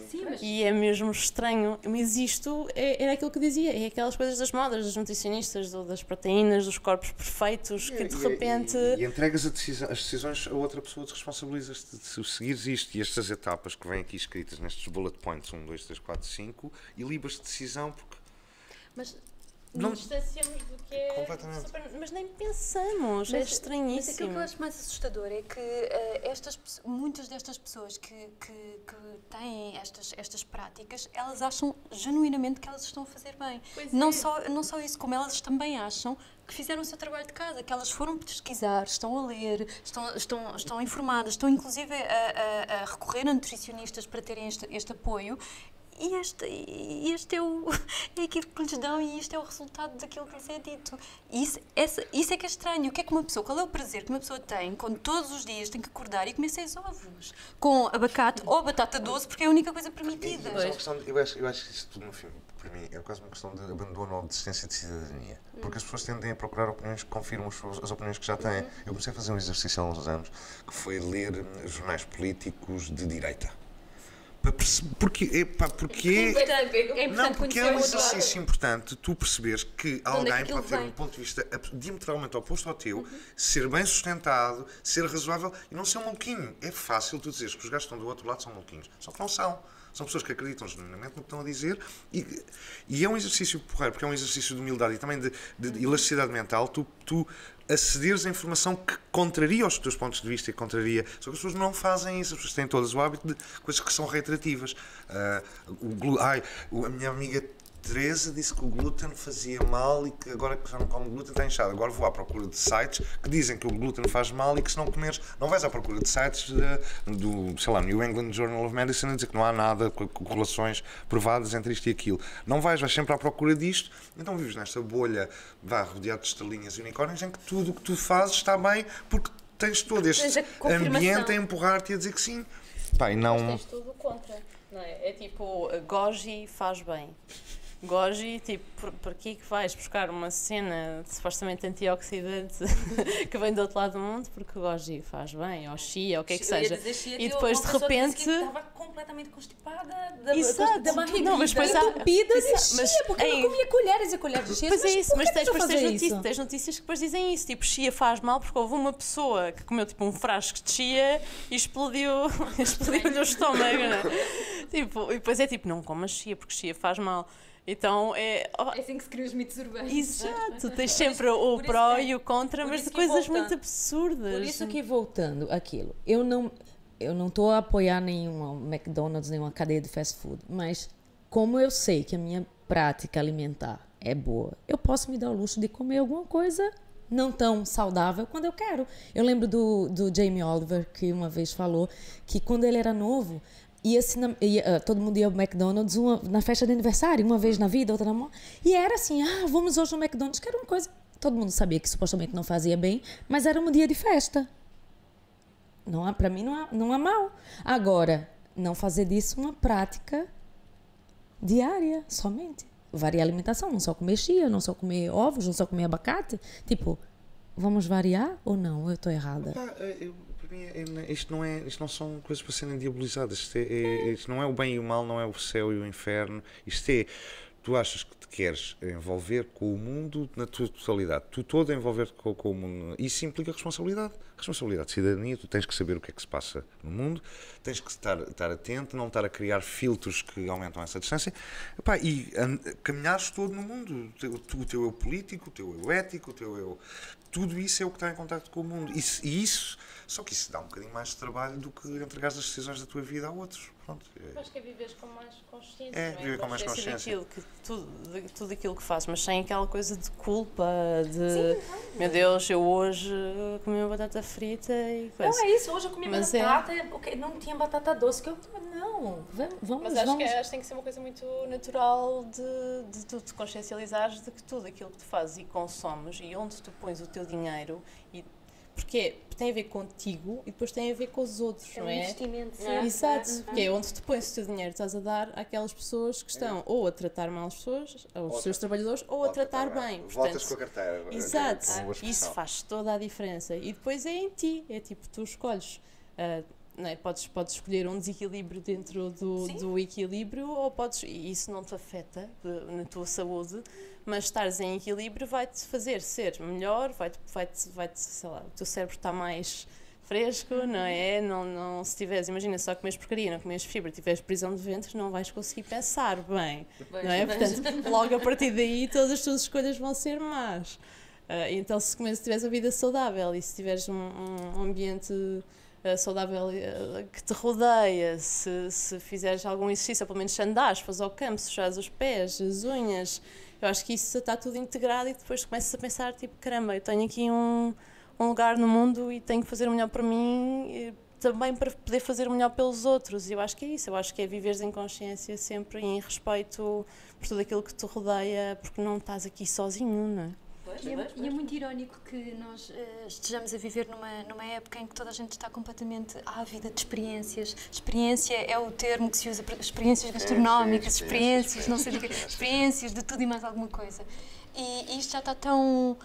D: Sim, mas...
F: E é mesmo estranho, mas isto era aquilo que eu dizia, é aquelas coisas das modas, dos nutricionistas, das proteínas, dos corpos perfeitos, que de repente...
G: E entregas as decisões a outra pessoa, te responsabilizas-te de seguires isto e estas etapas que vêm aqui escritas nestes bullet points, 1, 2, 3, 4, 5, e libras de decisão porque...
F: Mas nos distanciamos do que é super, mas nem pensamos, é estranhíssimo.
D: Mas aquilo que eu acho mais assustador é que muitas destas pessoas que têm estas práticas, elas acham genuinamente que elas estão a fazer bem. Não só isso, como elas também acham que fizeram o seu trabalho de casa, que elas foram pesquisar, estão a ler, estão informadas, estão inclusive a recorrer a nutricionistas para terem este apoio. E este é aquilo que lhes dão e isto é o resultado daquilo que lhes é dito. Isso é que é estranho. O que é que uma pessoa, qual é o prazer que uma pessoa tem quando todos os dias tem que acordar e comer 6 ovos? Com abacate ou batata doce, porque é a única coisa permitida.
G: Eu acho que isso tudo, no fim, para mim, é quase uma questão de abandono ou desistência de cidadania. Porque as pessoas tendem a procurar opiniões que confirmam as opiniões que já têm. Eu comecei a fazer um exercício há uns anos, que foi ler jornais políticos de direita. Porque
D: É
G: não,
D: importante
G: porque
D: conhecer
G: é um
D: o outro lado.
G: exercício importante tu perceberes que alguém
D: aquilo
G: pode ter
D: vem.
G: um ponto de vista diametralmente oposto ao teu, ser bem sustentado, ser razoável e não ser um maluquinho. É fácil tu dizeres que os gajos que estão do outro lado são maluquinhos. Só que não são. São pessoas que acreditam genuinamente no que estão a dizer e é um exercício porreiro, porque é um exercício de humildade e também de elasticidade mental. Tu acederes a informação que contraria os teus pontos de vista e contraria. Só que as pessoas não fazem isso, as pessoas têm todas o hábito de coisas que são reiterativas. A minha amiga Teresa disse que o glúten fazia mal e que agora que já não come glúten está inchado. Agora vou à procura de sites que dizem que o glúten faz mal e que se não comeres, não vais à procura de sites do, sei lá, New England Journal of Medicine a dizer que não há nada, correlações provadas entre isto e aquilo. Não vais sempre à procura disto, então vives nesta bolha, rodeado de estrelinhas e unicórnios em que tudo o que tu fazes está bem porque tens todo este ambiente a empurrar-te e a dizer que sim. Pá, e não...
F: Mas tens tudo contra, não é? É tipo, goji faz bem. Goji, tipo, por aqui que vais buscar uma cena supostamente antioxidante que vem do outro lado do mundo, porque o goji faz bem, ou chia, ou o que é que seja. E depois de repente.
E: Estava completamente constipada
F: da
E: barriga.
F: Não, mas depois há.
E: Entupida de chia, porque eu não comia colheres e colheres de chia.
F: Pois é isso, mas
E: tens
F: tens notícias que depois dizem isso, tipo, chia faz mal, porque houve uma pessoa que comeu tipo um frasco de chia e explodiu-lhe o estômago, não é? Tipo, e depois é tipo, não comas chia, porque chia faz mal. Então
D: É assim que se criam os mitos urbanos.
F: Exato, tens sempre o pró e o contra, mas de coisas muito absurdas.
E: Por isso que, voltando àquilo, eu não estou a apoiar nenhuma McDonald's, nenhuma cadeia de fast food, mas como eu sei que a minha prática alimentar é boa, eu posso me dar o luxo de comer alguma coisa não tão saudável quando eu quero. Eu lembro do Jamie Oliver, que uma vez falou que quando ele era novo, todo mundo ia ao McDonald's na festa de aniversário, uma vez na vida, outra na morte. E era assim, vamos hoje ao McDonald's, que era uma coisa... Todo mundo sabia que supostamente não fazia bem, mas era um dia de festa. Para mim não há mal. Agora, não fazer disso uma prática diária, somente. Variar a alimentação, não só comer chia, não só comer ovos, não só comer abacate. Tipo, vamos variar ou não? Eu estou errada?
G: Para mim, isto não são coisas para serem diabolizadas. Isto não é o bem e o mal, não é o céu e o inferno. Isto é, tu achas que te queres envolver com o mundo na tua totalidade. Tu todo envolver-te com o mundo. Isso implica responsabilidade. Responsabilidade de cidadania. Tu tens que saber o que é que se passa no mundo, tens que estar atento, não estar a criar filtros que aumentam essa distância. E caminhares todo no mundo. O teu eu político, o teu eu ético, o teu eu... Tudo isso é o que está em contacto com o mundo. Só que isso dá um bocadinho mais de trabalho do que entregares as decisões da tua vida a outros. Pronto.
F: Acho que é viveres com mais consciência.
G: É, viver com mais consciência.
F: Tudo aquilo que fazes, mas sem aquela coisa de culpa, de meu Deus, eu hoje comi uma batata frita e coisa.
E: Não, é isso, hoje eu comi batata porque não tinha batata doce.
F: Mas acho que tem que ser uma coisa muito natural de tu te consciencializares de que tudo aquilo que tu fazes e consomes e onde tu pões o teu dinheiro porque tem a ver contigo e depois tem a ver com os outros, não é?
D: Investimento, sim.
F: Exato, porque é onde tu pões o teu dinheiro, estás a dar àquelas pessoas que estão ou a tratar mal as pessoas, os seus trabalhades, ou a tratar bem.
G: Voltas com a carteira.
F: Exato, isso faz toda a diferença. E depois é em ti, é tipo, tu escolhes. Não é? Podes escolher um desequilíbrio dentro do equilíbrio e isso não te afeta na tua saúde, mas estares em equilíbrio vai-te fazer ser melhor, vai-te, sei lá, o teu cérebro está mais fresco, não é? Não, se tiveres, imagina, só comes porcaria, não comes fibra, tiveres prisão de ventre, não vais conseguir pensar bem, não é? Portanto, logo a partir daí todas as tuas escolhas vão ser más. Então se tiveres uma vida saudável e se tiveres um ambiente saudável que te rodeia, se fizeres algum exercício, ou pelo menos se andares, fazes ao campo, sujares os pés, as unhas, eu acho que isso está tudo integrado e depois começas a pensar, tipo, caramba, eu tenho aqui um lugar no mundo e tenho que fazer o melhor para mim, também para poder fazer o melhor pelos outros, e eu acho que é isso, eu acho que é viveres em consciência sempre e em respeito por tudo aquilo que te rodeia, porque não estás aqui sozinho, não é?
D: E é muito irónico que nós estejamos a viver numa época em que toda a gente está completamente ávida de experiências. Experiência é o termo que se usa para experiências gastronómicas, experiências, não sei o quê, experiências de tudo e mais alguma coisa. E isto já está tão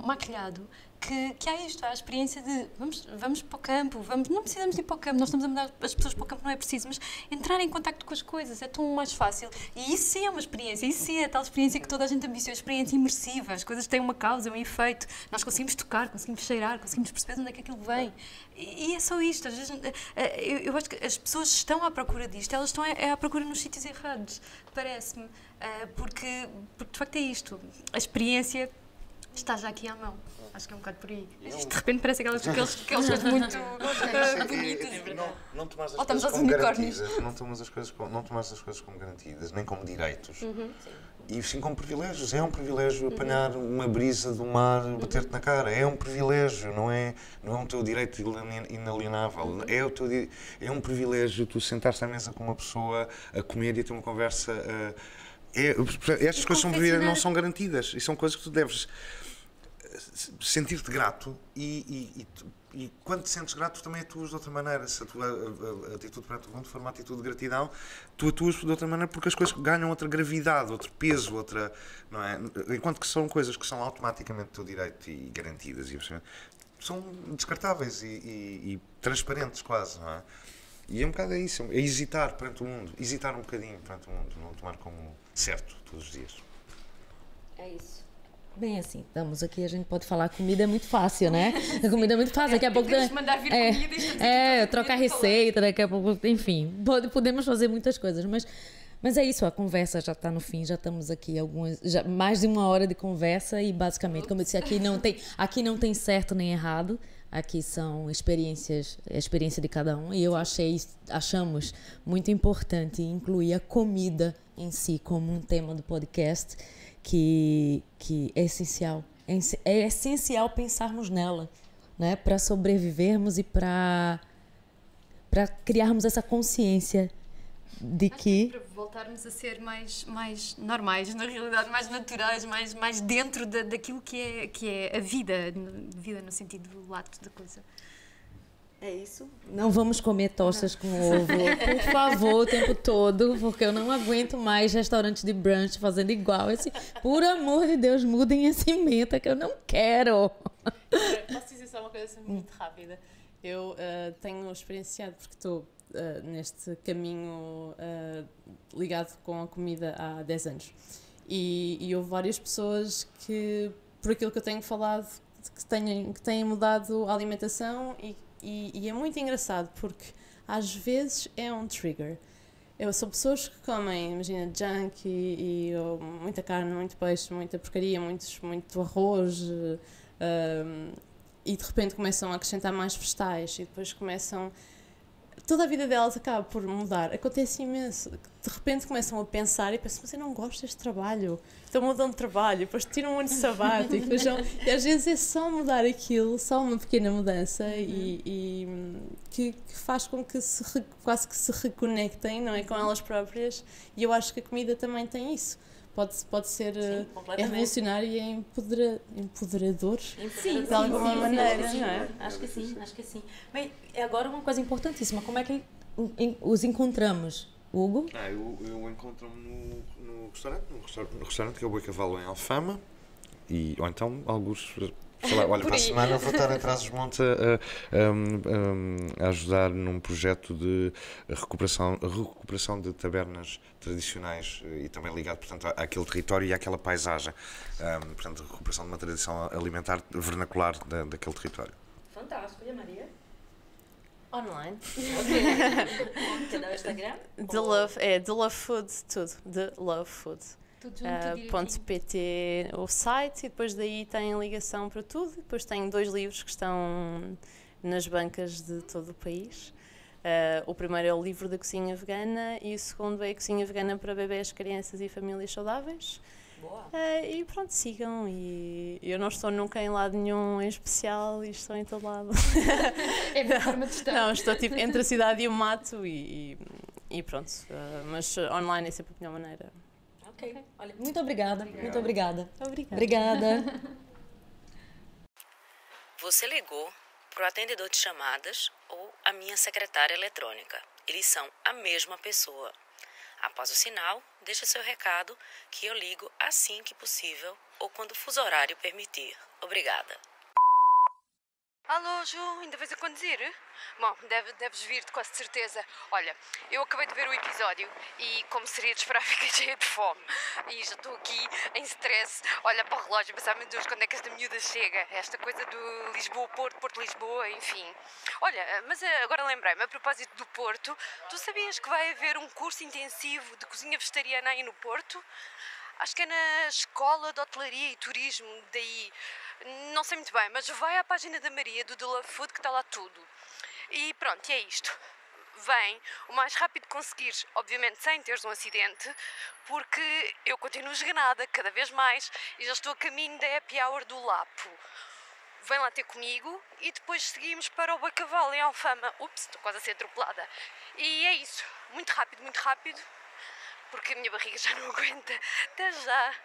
D: maquilhado que há isto, há a experiência de vamos para o campo, não precisamos de ir para o campo, nós estamos a mandar as pessoas para o campo, não é preciso, mas entrar em contacto com as coisas é tão mais fácil. E isso sim é uma experiência, isso sim é a tal experiência que toda a gente ambiciona, a experiência imersiva, as coisas têm uma causa, um efeito, nós conseguimos tocar, conseguimos cheirar, conseguimos perceber de onde é que aquilo vem. E é só isto, às vezes, eu acho que as pessoas estão à procura disto, elas estão à procura nos sítios errados, parece-me, porque de facto é isto, a experiência está já aqui à mão. Acho que é um bocado por aí. Isto, de repente parece aquelas coisas muito bonitas.
G: Não tomas as
D: Ou
G: coisas
D: estamos aos
G: como
D: unicórnios.
G: garantidas, não tomas as coisas como garantidas, nem como direitos. E sim como privilégios. É um privilégio apanhar uma brisa do mar, bater-te na cara. É um privilégio, não é um teu direito inalienável. É um privilégio tu sentares à mesa com uma pessoa a comer e a ter uma conversa. Estas coisas não são garantidas e são coisas que tu deves sentir-te grato e quando te sentes grato também atuas de outra maneira. Se a tua atitude perante o mundo for uma atitude de gratidão, tu atuas de outra maneira porque as coisas ganham outra gravidade, outro peso, não é? Enquanto que são coisas que são automaticamente teu direito e garantidas e são descartáveis e transparentes quase, não é? E é um bocado isso, é hesitar perante o mundo, hesitar um bocadinho perante o mundo, não tomar como certo todos os dias.
E: É isso. Bem, assim, estamos aqui, a gente pode falar, comida é muito fácil, né? A comida é muito fácil, daqui a pouco...
D: Podemos mandar vir comida e estamos
E: trocar receita, daqui a pouco, enfim, podemos fazer muitas coisas, mas é isso, a conversa já está no fim, já estamos aqui mais de 1 hora de conversa e basicamente, como eu disse, aqui não tem certo nem errado, aqui são experiências, a experiência de cada um, e achamos muito importante incluir a comida em si como um tema do podcast, que é essencial. É essencial pensarmos nela, né? Para sobrevivermos e para criarmos essa consciência de que...
D: Para voltarmos a ser mais normais, na realidade, mais naturais, mais dentro daquilo que é a vida no sentido do lato da coisa.
E: É isso. Não vamos comer tostas com ovo, por favor, o tempo todo, porque eu não aguento mais restaurantes de brunch fazendo igual. Por amor de Deus, mudem esse meta que eu não quero.
F: Posso dizer só uma coisa assim muito rápida? Eu tenho experienciado, porque estou neste caminho ligado com a comida há 10 anos. E houve várias pessoas que, por aquilo que eu tenho falado, que têm mudado a alimentação e é muito engraçado porque às vezes é um trigger. São pessoas que comem, imagina, junk e muita carne, muito peixe, muita porcaria, muito arroz e de repente começam a acrescentar mais vegetais e depois começam... Toda a vida delas acaba por mudar. Acontece imenso. De repente começam a pensar e pensam, mas eu não gosto deste trabalho. Então mudam de trabalho, depois tiram um ano sabático. E às vezes é só mudar aquilo, só uma pequena mudança e que faz com que quase que se reconectem, não é, com elas próprias. E eu acho que a comida também tem isso. Pode ser revolucionário e empoderador de alguma maneira, não é?
E: Acho que sim. Bem, agora uma coisa importantíssima, como é que os encontramos? Hugo?
G: Eu encontro-me no restaurante que é o Boi Cavalo em Alfama, ou então alguns... Olha, para a semana vou estar atrás dos montes a ajudar num projeto de recuperação de tabernas tradicionais e também ligado, portanto, àquele território e àquela paisagem. Portanto, recuperação de uma tradição alimentar vernacular daquele território.
E: Fantástico. E a Maria?
F: Online.
E: Você dá o Instagram?
F: The Love Food, tudo. The Love Food. .pt o site e depois daí tem ligação para tudo. Depois tenho 2 livros que estão nas bancas de todo o país. O primeiro é o livro da cozinha vegana e o segundo é a cozinha vegana para bebés, crianças e famílias saudáveis. Boa. E pronto, sigam. E eu não estou nunca em lado nenhum em especial e estou em todo lado.
D: É a minha forma de estar.
F: Não, estou tipo entre a cidade e o mato e pronto. Mas online é sempre a melhor maneira.
E: Ok. Olha, muito obrigada. Muito obrigada.
F: Obrigada.
B: Você ligou para o atendedor de chamadas ou a minha secretária eletrônica. Eles são a mesma pessoa. Após o sinal, deixe seu recado que eu ligo assim que possível ou quando o fuso horário permitir. Obrigada.
H: Alô, Ju, ainda vais a conduzir? Bom, deves vir-te com certeza. Olha, eu acabei de ver o episódio e, como seria de esperar, fiquei cheia de fome. E já estou aqui em stress, olha para o relógio e pensar, meu Deus, quando é que esta miúda chega? Esta coisa do Lisboa-Porto, Porto-Lisboa, enfim. Olha, mas agora lembrei-me, a propósito do Porto, tu sabias que vai haver um curso intensivo de cozinha vegetariana aí no Porto? Acho que é na Escola de Hotelaria e Turismo, daí, não sei muito bem, mas vai à página da Maria, do The Love Food, que está lá tudo. E pronto, é isto. Vem o mais rápido que conseguires, obviamente sem teres um acidente, porque eu continuo esganada cada vez mais e já estou a caminho da happy hour do Lapo. Vem lá ter comigo e depois seguimos para o Boi Cavalo em Alfama. Ups, estou quase a ser atropelada. E é isso, muito rápido, porque a minha barriga já não aguenta. Até já!